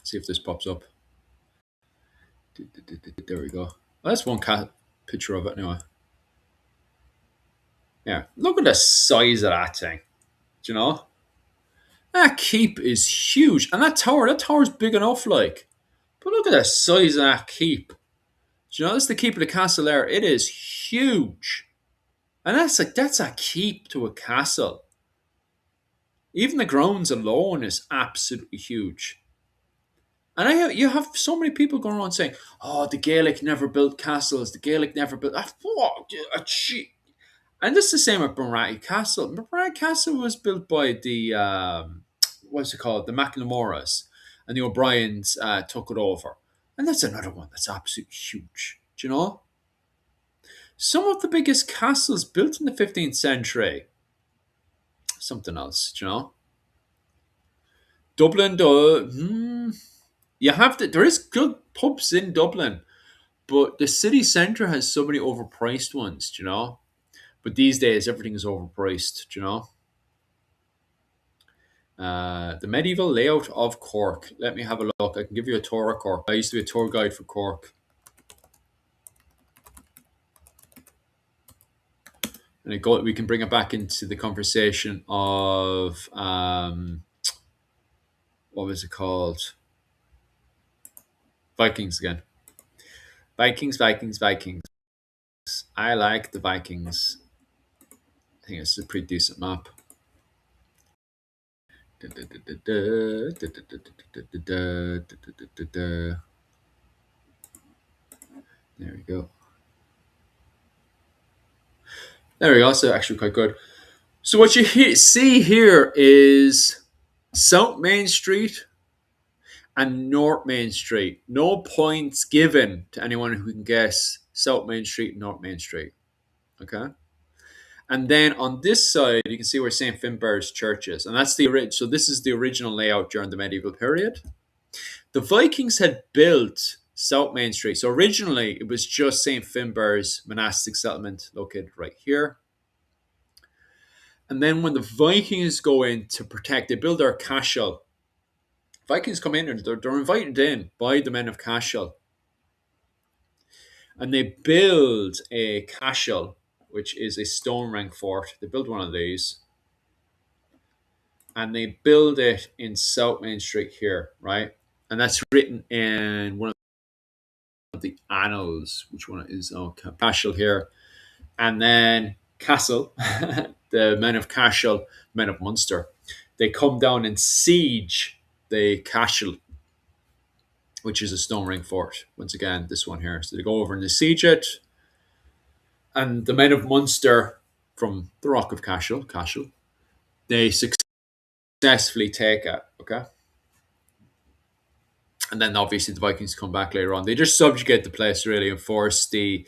A: See if this pops up. There we go. Well, that's one picture of it anyway. Yeah, look at the size of that thing. Do you know? That keep is huge, and that tower's big enough. Like, but look at the size of that keep. Do you know that's the keep of the castle there? It is huge. And that's a keep to a castle. Even the grounds alone is absolutely huge. And you have so many people going around saying, "Oh, the Gaelic never built castles. The Gaelic never built." What? And this is the same with Moray Castle. Moray Castle was built by the what's it called, the McNamoras, and the O'Briens took it over. And that's another one that's absolutely huge. Do you know? Some of the biggest castles built in the 15th century. Something else, do you know? Dublin, you have to. There is good pubs in Dublin, but the city centre has so many overpriced ones, do you know? But these days, everything is overpriced, do you know? The medieval layout of Cork. Let me have a look. I can give you a tour of Cork. I used to be a tour guide for Cork. And we can bring it back into the conversation of what was it called? Vikings again. Vikings, Vikings, Vikings. I like the Vikings. I think it's a pretty decent map. There we go. There we go. So actually quite good. So what you see here is South Main Street and North Main Street. No points given to anyone who can guess South Main Street and North Main Street. Okay. And then on this side, you can see where St. Finbarr's Church is. And that's the original. So this is the original layout during the medieval period. The Vikings had built South Main Street. So originally, it was just St. Finbarr's monastic settlement located right here. And then when the Vikings go in to protect, they build their castle. Vikings come in and they're invited in by the men of Cashel. And they build a castle, which is a stone rank fort. They build one of these. And they build it in South Main Street here, right? And that's written in one of the annals. Which one is? Oh, Cashel here. And then Castle, the men of Cashel, men of Munster, they come down and siege the Cashel, which is a stone ring fort. Once again, this one here. So they go over and they siege it. And the men of Munster from the Rock of Cashel, they successfully take it. Okay. And then obviously the Vikings come back later on. They just subjugate the place really and force the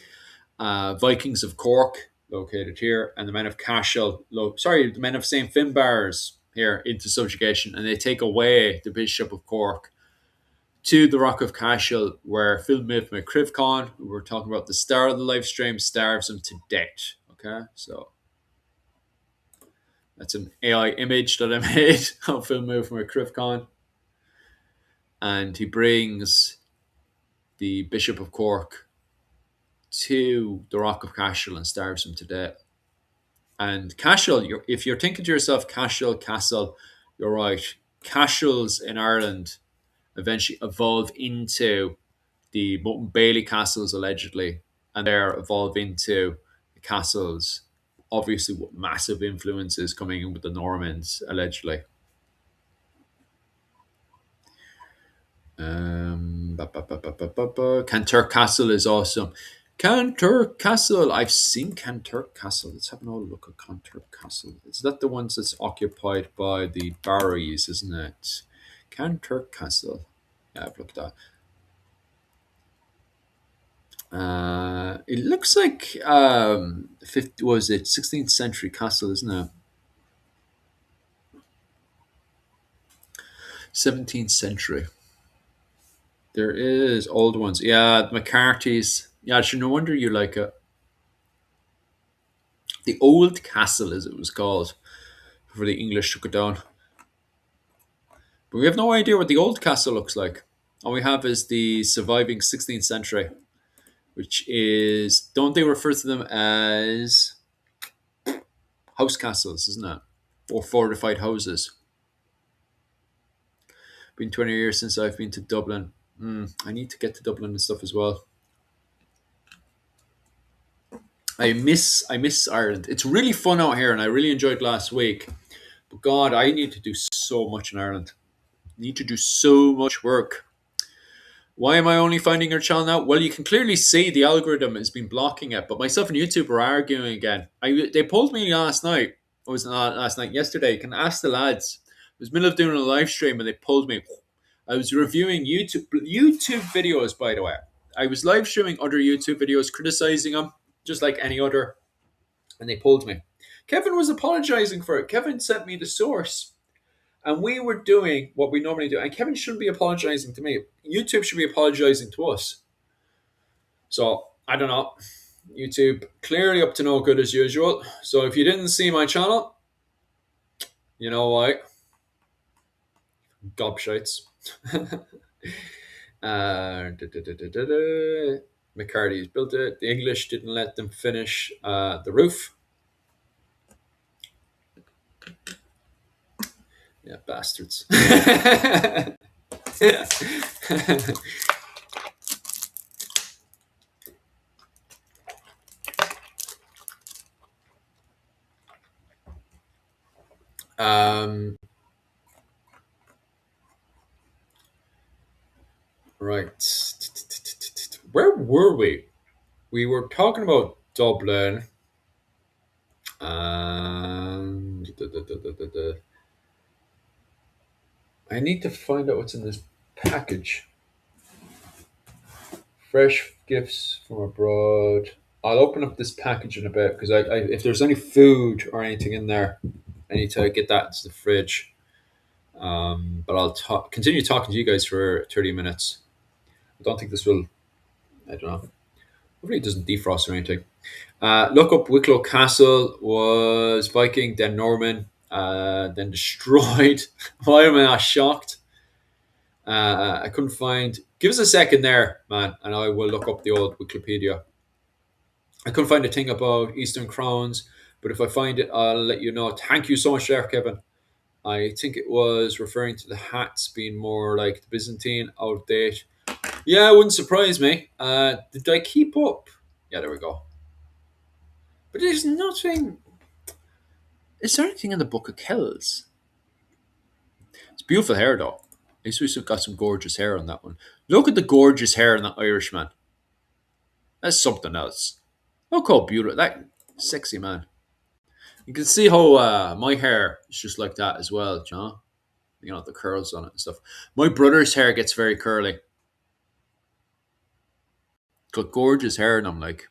A: Vikings of Cork, located here, and the men of Cashel, the men of St. Finbarr's here into subjugation, and they take away the Bishop of Cork to the Rock of Cashel, where Phil Myth McCrivcon, who we're talking about the star of the live stream, starves him to death. Okay, so that's an AI image that I made of Phil Myth McCrivcon. And he brings the Bishop of Cork to the Rock of Cashel and starves him to death. And Cashel, if you're thinking to yourself, Cashel, Castle, you're right. Cashels in Ireland eventually evolve into the Moat and Bailey castles, allegedly, and there evolve into the castles, obviously with massive influences coming in with the Normans, allegedly. Canturk Castle is awesome. Canturk Castle. I've seen Canturk Castle. Let's have another look at Canturk Castle. Is that the ones that's occupied by the Barrys, isn't it? Canturk Castle. Yeah, I've looked at that. It looks like 50, was it 16th century castle, isn't it? 17th century. There is old ones. Yeah, McCarthy's. Yeah, sure. No wonder you like it. The Old Castle, as it was called, before the English took it down. But we have no idea what the Old Castle looks like. All we have is the surviving 16th century, which is, don't they refer to them as house castles, isn't it? Or fortified houses. Been 20 years since I've been to Dublin. I need to get to Dublin and stuff as well. I miss Ireland. It's really fun out here, and I really enjoyed last week. But God, I need to do so much in Ireland. Need to do so much work. Why am I only finding your channel now? Well, you can clearly see the algorithm has been blocking it. But myself and YouTube are arguing again. They pulled me last night. It was not last night, yesterday. You can ask the lads. I was middle of doing a live stream and they pulled me. I was reviewing YouTube videos, by the way. I was live streaming other YouTube videos, criticizing them, just like any other, and they pulled me. Kevin was apologizing for it. Kevin sent me the source. And we were doing what we normally do. And Kevin shouldn't be apologizing to me. YouTube should be apologizing to us. So, I don't know. YouTube clearly up to no good as usual. So, if you didn't see my channel, you know why. Gobshites. McCarty's built it. The English didn't let them finish the roof. Yeah, bastards. um, right. Where were we? We were talking about Dublin. And I need to find out what's in this package. Fresh gifts from abroad. I'll open up this package in a bit because if there's any food or anything in there, I need to get that into the fridge. But I'll continue talking to you guys for 30 minutes. I don't think this will, I don't know. Hopefully it doesn't defrost or anything. Look up Wicklow Castle was Viking, then Norman, then destroyed. Why am I not shocked? I couldn't find. Give us a second there, man, and I will look up the old Wikipedia. I couldn't find a thing about Eastern Crowns, but if I find it, I'll let you know. Thank you so much there, Kevin. I think it was referring to the hats being more like the Byzantine, out of date. Yeah, it wouldn't surprise me. Did I keep up? Yeah, there we go. But there's nothing. Is there anything in the Book of Kells? It's beautiful hair, though. At least we've got some gorgeous hair on that one. Look at the gorgeous hair on that Irishman. That's something else. Look how beautiful. That sexy man. You can see how my hair is just like that as well, John. You know, the curls on it and stuff. My brother's hair gets very curly. Got gorgeous hair, and I'm like,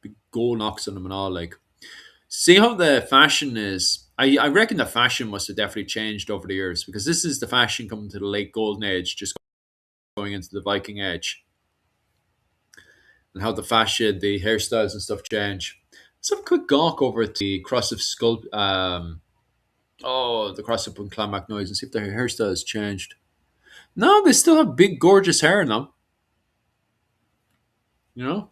A: big gold knocks on them and all. Like, see how the fashion is. I reckon the fashion must have definitely changed over the years because this is the fashion coming to the late golden age, just going into the Viking age, and how the fashion, the hairstyles and stuff change. Let's have a quick gawk over at the cross of skull. The cross up in Clonmac Noise and see if their hairstyles changed. No, they still have big, gorgeous hair in them. You know,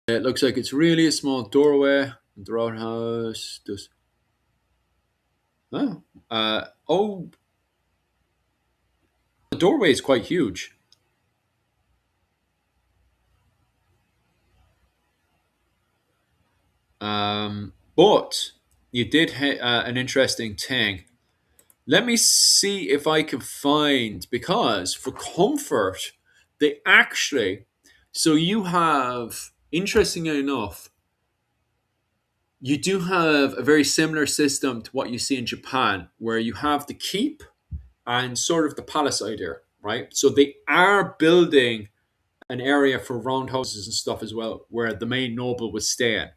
A: it looks like it's really a small doorway. The roadhouse does. Oh, oh, the doorway is quite huge. But you did hit an interesting thing. Let me see if I can find, because for comfort, they actually. So you have, interestingly enough, you do have a very similar system to what you see in Japan, where you have the keep and sort of the palace idea, right? So they are building an area for roundhouses and stuff as well, where the main noble would stay in.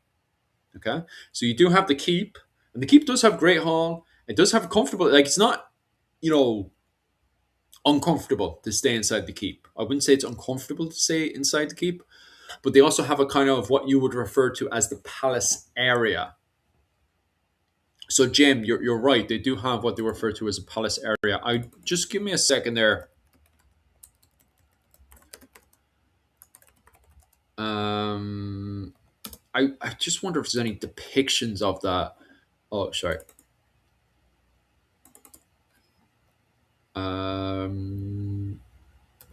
A: Okay, so you do have the keep, and the keep does have great hall. It does have a comfortable, like it's not, you know, uncomfortable to stay inside the keep. I wouldn't say it's uncomfortable to stay inside the keep, but they also have a kind of what you would refer to as the palace area. So, Jim, you're right. They do have what they refer to as a palace area. I just give me a second there. Um, I just wonder if there's any depictions of that. Oh, sorry.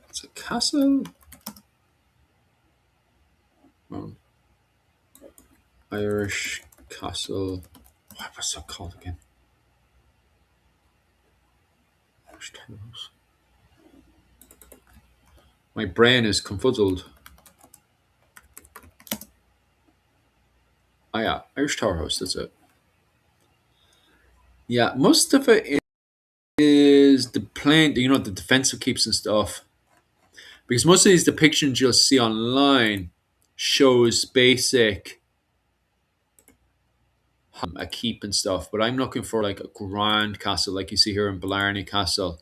A: It's a castle. Oh, Irish castle. What was it called again? Irish Tower House. My brain is confuzzled. Oh yeah, Irish Tower House. That's it. Yeah, most of it is the plane. You know, the defensive keeps and stuff. Because most of these depictions you'll see online shows basic a keep and stuff. But I'm looking for like a grand castle, like you see here in Blarney Castle.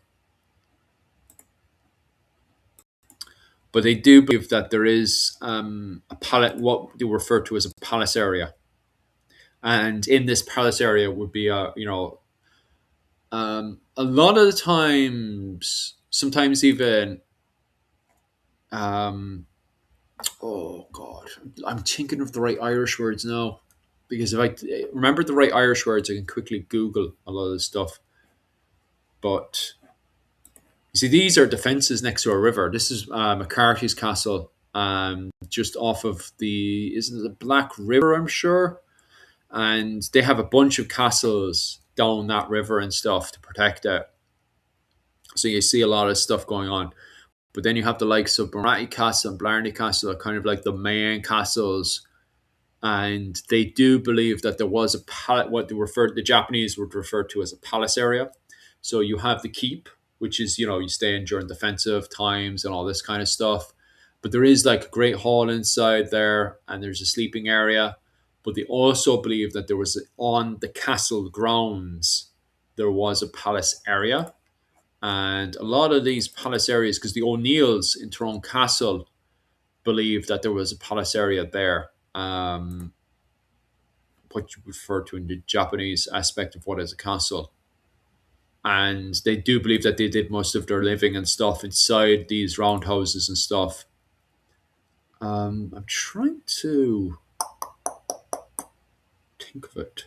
A: But they do believe that there is a palace, what they refer to as a palace area, and in this palace area would be a, you know, a lot of the times, sometimes even, um, oh god, I'm thinking of the right Irish words now, because if I remember the right Irish words, I can quickly Google a lot of this stuff. But you see, these are defences next to a river. This is McCarthy's Castle, just off of the, isn't it the Black River? I'm sure, and they have a bunch of castles down that river and stuff to protect it. So you see a lot of stuff going on. But then you have the likes of Bharati Castle and Blarney Castle are kind of like the main castles, and they do believe that there was a what the Japanese would refer to as a palace area. So you have the keep, which is, you know, you stay in during defensive times and all this kind of stuff. But there is like a great hall inside there, and there's a sleeping area. But they also believe that there was, on the castle grounds, there was a palace area, and a lot of these palace areas, because the O'Neills in Tyrone Castle believed that there was a palace area there. What you refer to in the Japanese aspect of what is a castle. And they do believe that they did most of their living and stuff inside these roundhouses and stuff. I'm trying to think of it.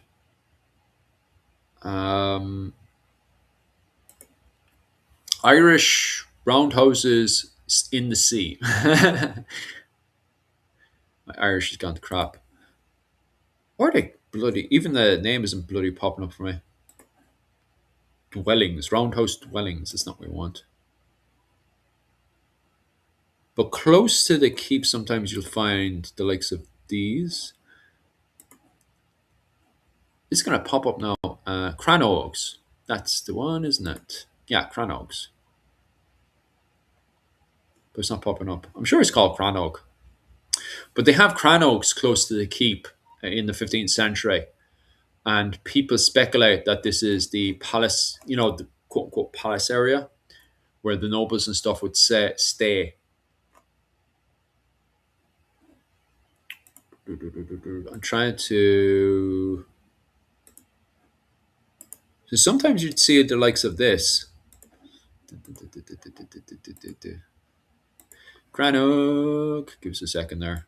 A: Um, Irish roundhouses in the sea. My Irish has gone to crap. Or they bloody, even the name isn't bloody popping up for me. Dwellings, roundhouse dwellings. That's not what we want. But close to the keep, sometimes you'll find the likes of these. It's going to pop up now. Cranogs. That's the one, isn't it? Yeah, Cranogs. But it's not popping up. I'm sure it's called Cranog. But they have Cranogs close to the keep in the 15th century. And people speculate that this is the palace, you know, the quote unquote palace area where the nobles and stuff would stay. I'm trying to. So sometimes you'd see the likes of this. Crannock. Give us a second there.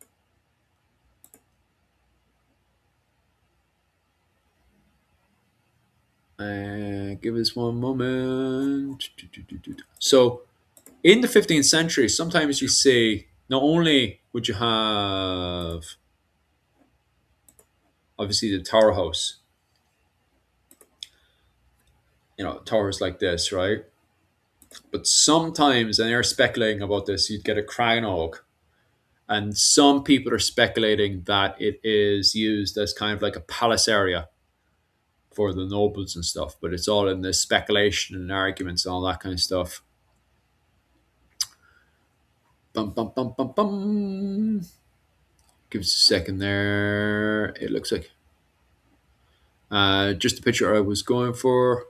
A: Give us one moment. So, in the 15th century, sometimes you see not only would you have obviously the tower house, towers like this, right? But sometimes, and they're speculating about this, you'd get a crannog, and some people are speculating that it is used as kind of like a palace area for the nobles and stuff. But it's all in the speculation and arguments and all that kind of stuff. Bum bum bum bum bum. Give us a second there. It looks like just the picture I was going for.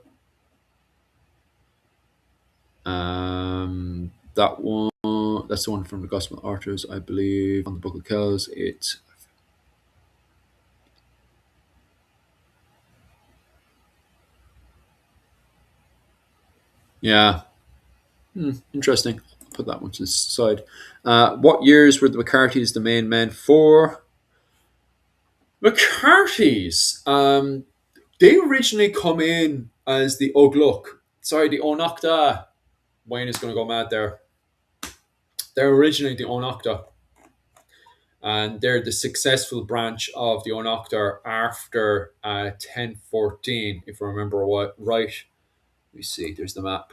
A: That one. That's the one from the Gospel Archers, I believe, on the Book of Kells. It's yeah, interesting. I'll put that one to the side. What years were the McCarthy's the main men for? McCarthy's. They originally come in as the Ogluk. Sorry, the Onocta. Wayne is going to go mad there. They're originally the Onocta, and they're the successful branch of the Onocta after 1014, if I remember what right. Let me see. There's the map.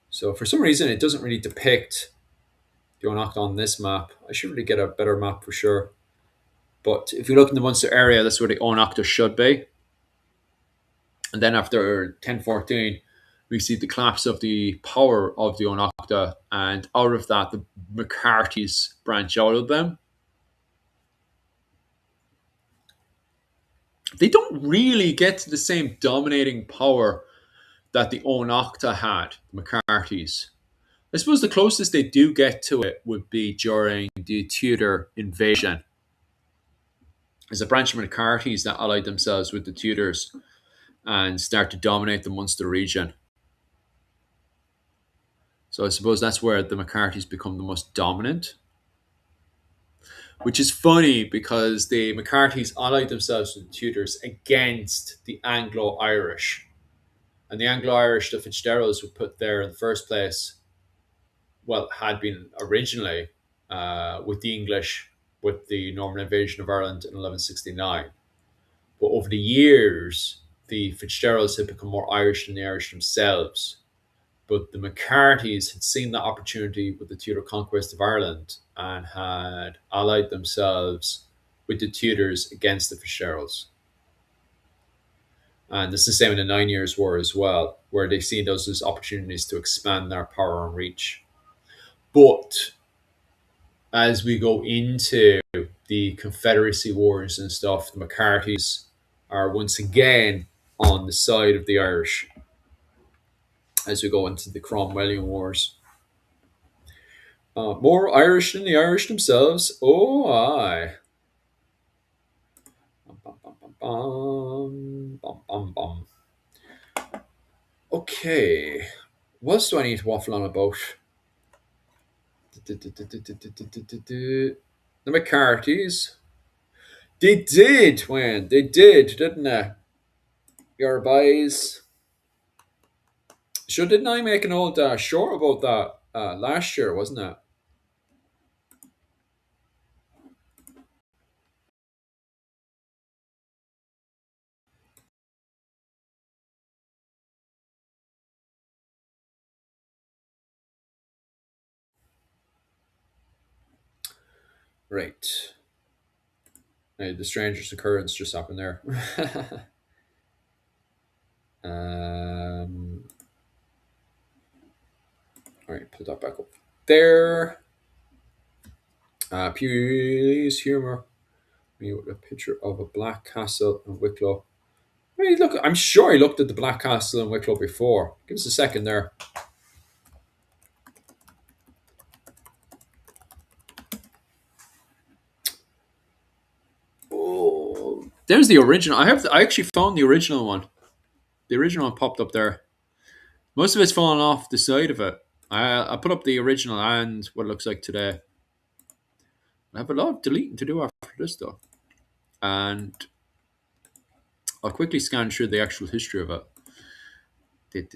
A: So for some reason, it doesn't really depict the Onocta on this map. I should really get a better map for sure. But if you look in the Munster area, that's where the Onocta should be. And then after 1014, we see the collapse of the power of the Onocta, and out of that, the McCarthy's branch out of them. They don't really get to the same dominating power that the Onocta had, the McCarthy's. I suppose the closest they do get to it would be during the Tudor invasion. There's a branch of McCarthy's that allied themselves with the Tudors and start to dominate the Munster region. So I suppose that's where the McCarthy's become the most dominant. Which is funny because the McCarthy's allied themselves with the Tudors against the Anglo-Irish. And the Anglo-Irish, the Fitzgeralds were put there in the first place, well, had been originally with the English, with the Norman invasion of Ireland in 1169. But over the years, the Fitzgeralds had become more Irish than the Irish themselves. But the McCarthy's had seen that opportunity with the Tudor conquest of Ireland and had allied themselves with the Tudors against the Fitzgeralds. And it's the same in the Nine Years' War as well, where they see those as opportunities to expand their power and reach. But as we go into the Confederacy Wars and stuff, the McCarthy's are once again on the side of the Irish as we go into the Cromwellian Wars. More Irish than the Irish themselves. Oh, aye. Bum, bum, bum, bum, bum, bum, bum. Okay. What else do I need to waffle on about? The McCarthy's. They did win. They did, didn't they? Your boys. Sure, didn't I make an old short about that last year, wasn't it? Right. Hey, the strangest occurrence just happened there. All right, put that back up there. Please humor me with a picture of a black castle in Wicklow. Hey, look, I'm sure I looked at the black castle in Wicklow before. Give us a second there. Oh, there's the original. I actually found the original one. The original one popped up there. Most of it's fallen off the side of it. I put up the original and what it looks like today. I have a lot of deleting to do after this though, and I'll quickly scan through the actual history of it. Da.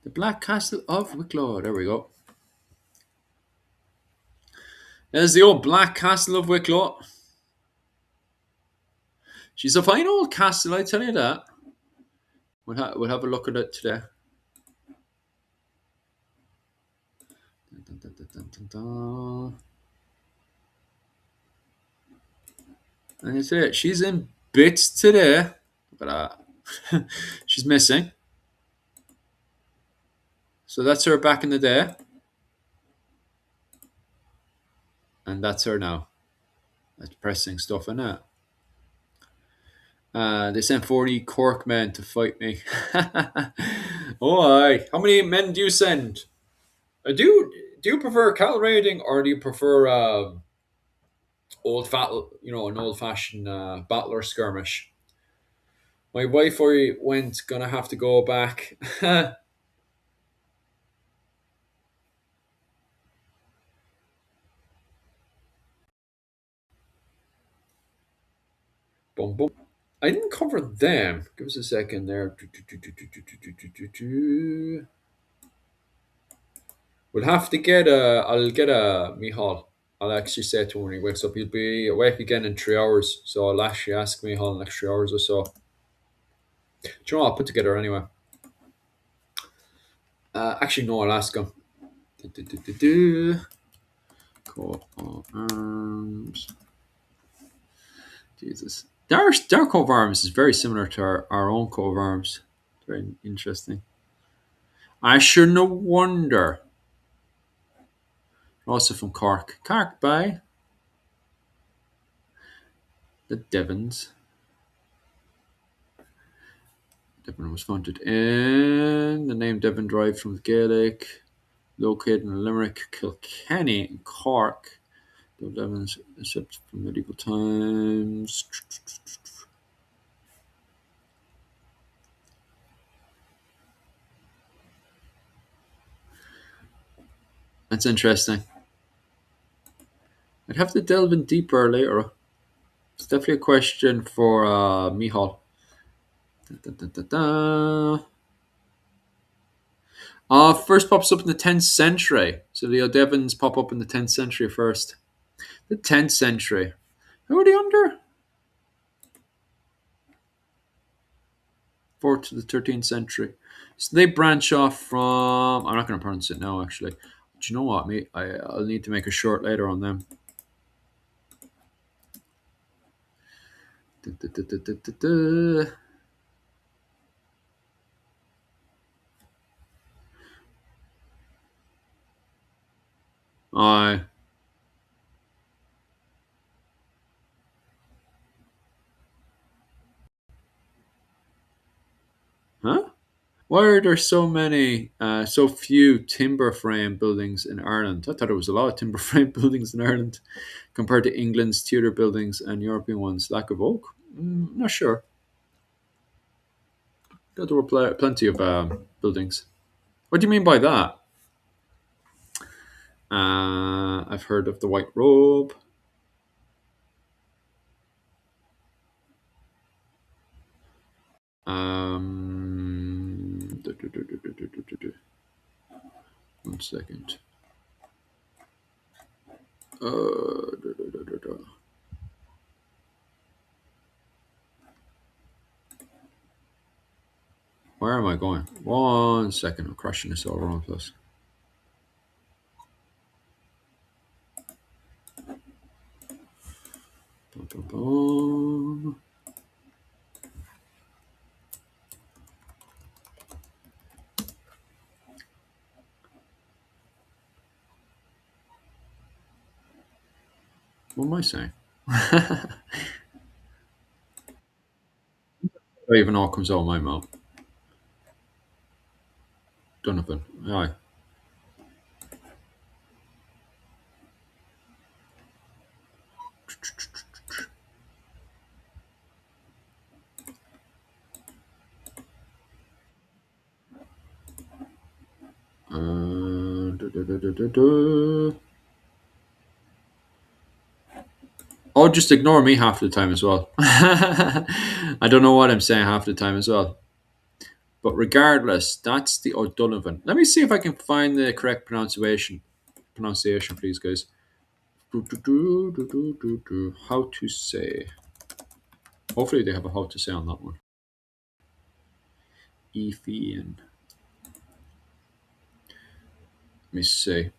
A: The Black Castle of Wicklow. There we go. There's the old Black Castle of Wicklow. She's a fine old castle, I tell you that. We'll have a look at it today. Dun, dun, dun, dun, dun, dun. And it's it. She's in bits today. Look at that. She's missing. So that's her back in the day. And that's her now. That's depressing stuff, isn't it? They sent 40 Cork men to fight me. Oh, aye. How many men do you send? Do you prefer cattle raiding or do you prefer an old fashioned battle or skirmish? My wife I went gonna have to go back. Boom, boom. I didn't cover them. Give us a second there. We'll have to get a. I'll get a Mihal. I'll actually say to him when he wakes up, he'll be awake again in 3 hours. So I'll actually ask Mihal in the next 3 hours or so. Do you know what? I'll put together anyway. Actually, no, I'll ask him. Coat of arms. Jesus. Their coat of arms is very similar to our own coat of arms. Very interesting. I sure no wonder. Also from Cork. Cork by the Devons. Devon was founded in the name Devon derived from the Gaelic, located in Limerick, Kilkenny, and Cork. The Devons, except from medieval times. That's interesting. I'd have to delve in deeper later. It's definitely a question for Mihal. Da, da, da, da. First pops up in the 10th century. So the O'Devons pop up in the 10th century first. The 10th century. Who are they under? 4th to the 13th century. So they branch off from. I'm not going to pronounce it now, actually. Do you know what, mate? I'll need to make a short later on them. Da, da, da, da, da, da. Aye. Huh? Why are there so few timber frame buildings in Ireland? I thought there was a lot of timber frame buildings in Ireland compared to England's Tudor buildings and European ones. Lack of oak? Not sure. Thought there were plenty of buildings. What do you mean by that? I've heard of the White Robe. One second. Where am I going? One second. I'm crushing this all wrong place. Bum, bum, bum. What am I saying? I don't even know what comes out of my mouth. Donovan. Aye. Oh, just ignore me half the time as well. I don't know what I'm saying half the time as well. But regardless, that's the O'Donovan. Let me see if I can find the correct pronunciation. Pronunciation, please, guys. How to say? Hopefully, they have a how to say on that one. Efian. Let me see.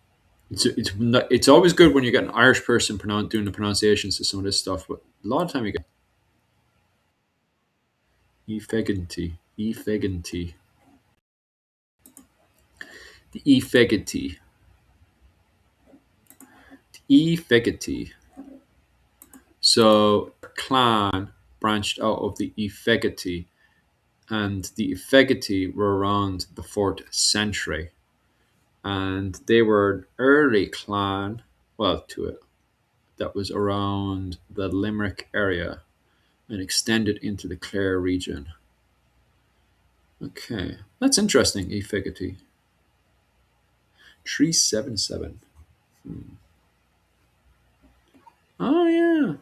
A: It's always good when you get an Irish person doing the pronunciations of some of this stuff, but a lot of time you get efeganty, the efeganty. So clan branched out of the efeganty, and the efeganty were around the 4th century, and they were an early clan. Well, to it that was around the Limerick area and extended into the Clare region. Okay, that's interesting. Efficacy 377. Oh yeah.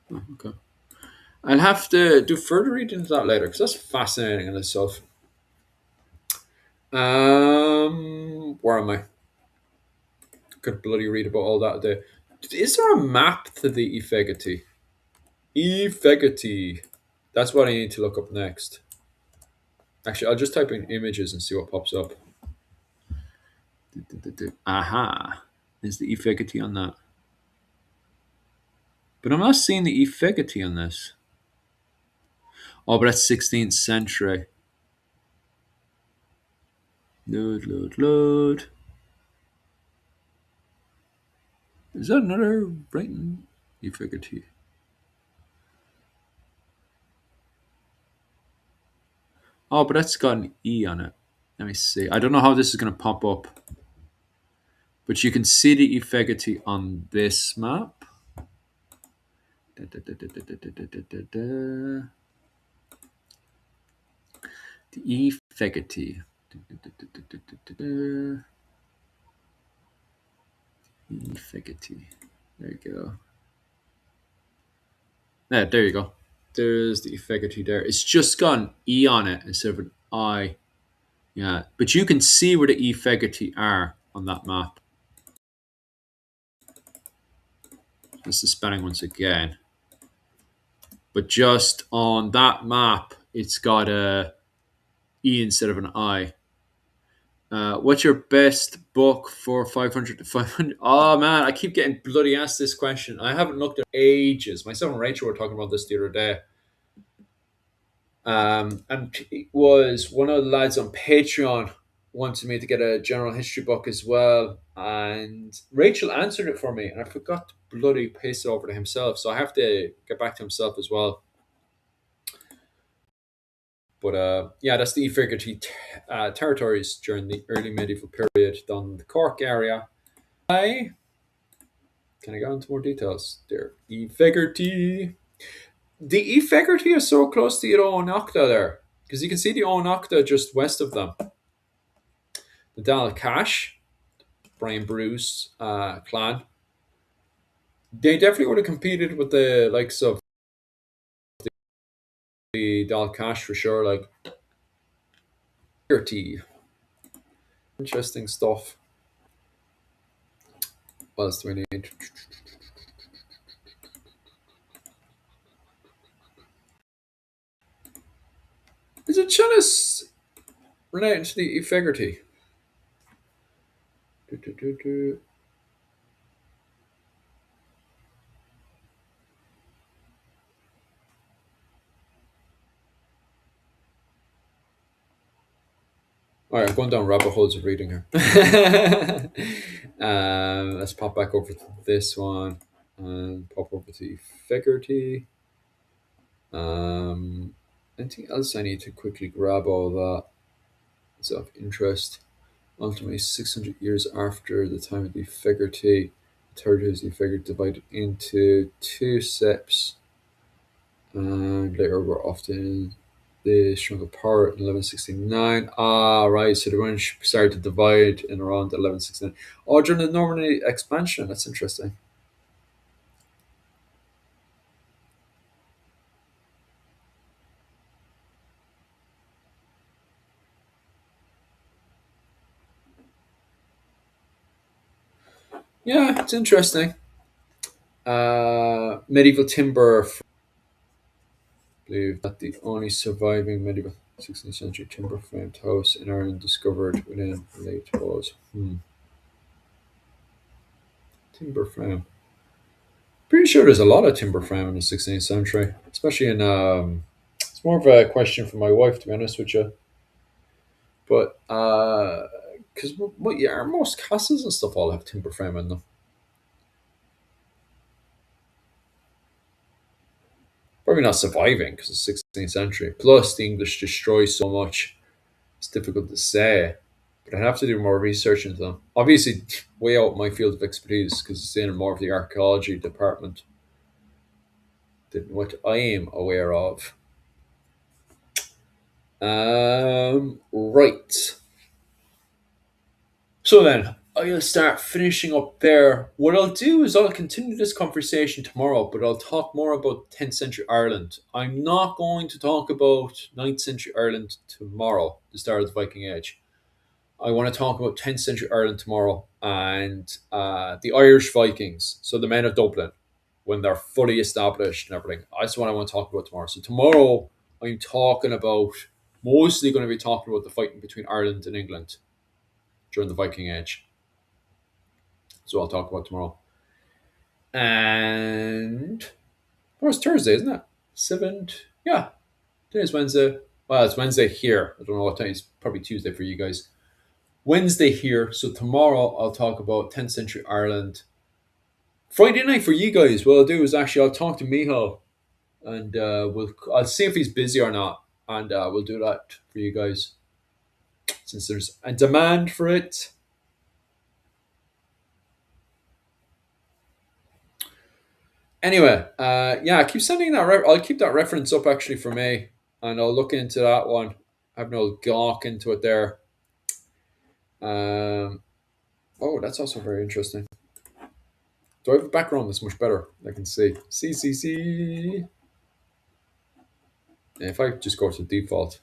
A: Oh, okay. I'll have to do further reading into that later because that's fascinating in itself. Where am I? Could bloody read about all that day. Is there a map to the Efficacy? Efficacy. That's what I need to look up next. Actually, I'll just type in images and see what pops up. Aha. Is the Efficacy on that? But I'm not seeing the Efficacy on this. Oh, but that's 16th century. Load. Is that another Brighton? Efficacy. Oh, but that's got an E on it. Let me see. I don't know how this is going to pop up. But you can see the Efficacy on this map. The Efficacy. Efficacy. There you go. Yeah, there you go. There's the Efficacy there. It's just got an E on it instead of an I. Yeah, but you can see where the Efficacy are on that map. That's the spelling once again. But just on that map, it's got a E instead of an I. What's your best book for 500 to 500? Oh man, I keep getting bloody asked this question. I haven't looked at ages. Myself and Rachel were talking about this the other day. And it was one of the lads on Patreon wanted me to get a general history book as well. And Rachel answered it for me, and I forgot to bloody paste it over to himself. So I have to get back to himself as well. But yeah, that's the Efficacy territories during the early medieval period down the Cork area. Can I go into more details? There, Efficacy. The Efficacy is so close to the Oonachta there, because you can see the Oonachta just west of them. The Dal Cash, Brian Bruce clan, they definitely would have competed with the likes of the Dal Cash for sure. Like, Efficacy. Interesting stuff. What else do we need? Is it Chalice related to the Efficacy? Do, do, do, do. All right, I'm going down rabbit holes of reading here. Let's pop back over to this one and pop over to Efficacy. Anything else I need to quickly grab all that? It's of interest. Ultimately, 600 years after the time of the Figurti, the third is the figure divided into two septs, and later were often they shrunk apart in 1169. Ah, right. So the one started to divide in around 1169. Oh, during the Normandy expansion. That's interesting. Yeah, it's interesting. Medieval timber. I believe that the only surviving medieval 16th century timber framed house in Ireland discovered within late was timber frame. Pretty sure there's a lot of timber frame in the 16th century, especially in. It's more of a question for my wife, to be honest with you. But because what yeah, most castles and stuff all have timber frame in them. Probably not surviving because it's 16th century. Plus, the English destroy so much. It's difficult to say. But I have to do more research into them. Obviously, way out my field of expertise because it's in more of the archaeology department than what I am aware of. Right. So then, I'll start finishing up there. What I'll do is I'll continue this conversation tomorrow, but I'll talk more about 10th century Ireland. I'm not going to talk about 9th century Ireland tomorrow, the start of the Viking Age. I want to talk about 10th century Ireland tomorrow and the Irish Vikings, so the men of Dublin, when they're fully established and everything. That's what I want to talk about tomorrow. So tomorrow, I'm talking about mostly going to be talking about the fighting between Ireland and England during the Viking Age. So I'll talk about tomorrow. And tomorrow's Thursday, isn't it? 7th. Yeah, today's Wednesday. Well, it's Wednesday here. I don't know what time. It's probably Tuesday for you guys. Wednesday here. So tomorrow I'll talk about 10th century Ireland. Friday night for you guys. What I'll do is actually I'll talk to Michal and I'll see if he's busy or not, and we'll do that for you guys since there's a demand for it. Anyway, yeah, keep sending that. I'll keep that reference up actually for me, and I'll look into that one. I have no gawk into it there. Um, oh, that's also very interesting. Do I have a background that's much better? I can see. See. If I just go to default,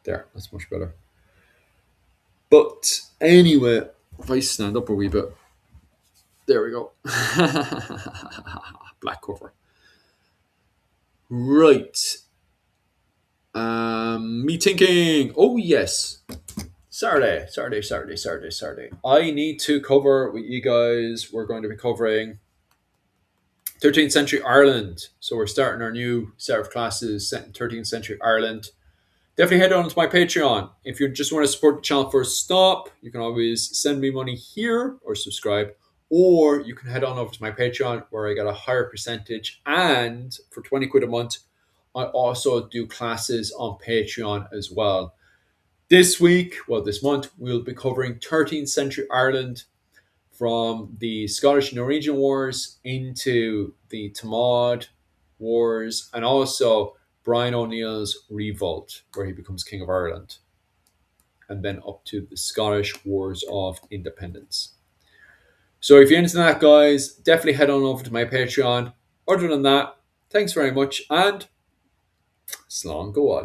A: there, that's much better. But anyway, if I stand up a wee bit, there we go. Black cover. Right. Me thinking. Oh yes, Saturday. I need to cover with you guys. We're going to be covering 13th century Ireland. So we're starting our new set of classes set in 13th century Ireland. Definitely head on to my Patreon. If you just want to support the channel for a stop, you can always send me money here or subscribe. Or you can head on over to my Patreon where I get a higher percentage. And for 20 quid a month, I also do classes on Patreon as well. This week, well, this month, we'll be covering 13th century Ireland from the Scottish Norwegian Wars into the Tamad Wars and also Brian O'Neill's revolt, where he becomes King of Ireland, and then up to the Scottish Wars of Independence. So if you're into that, guys, definitely head on over to my Patreon. Other than that, thanks very much, and slán go all.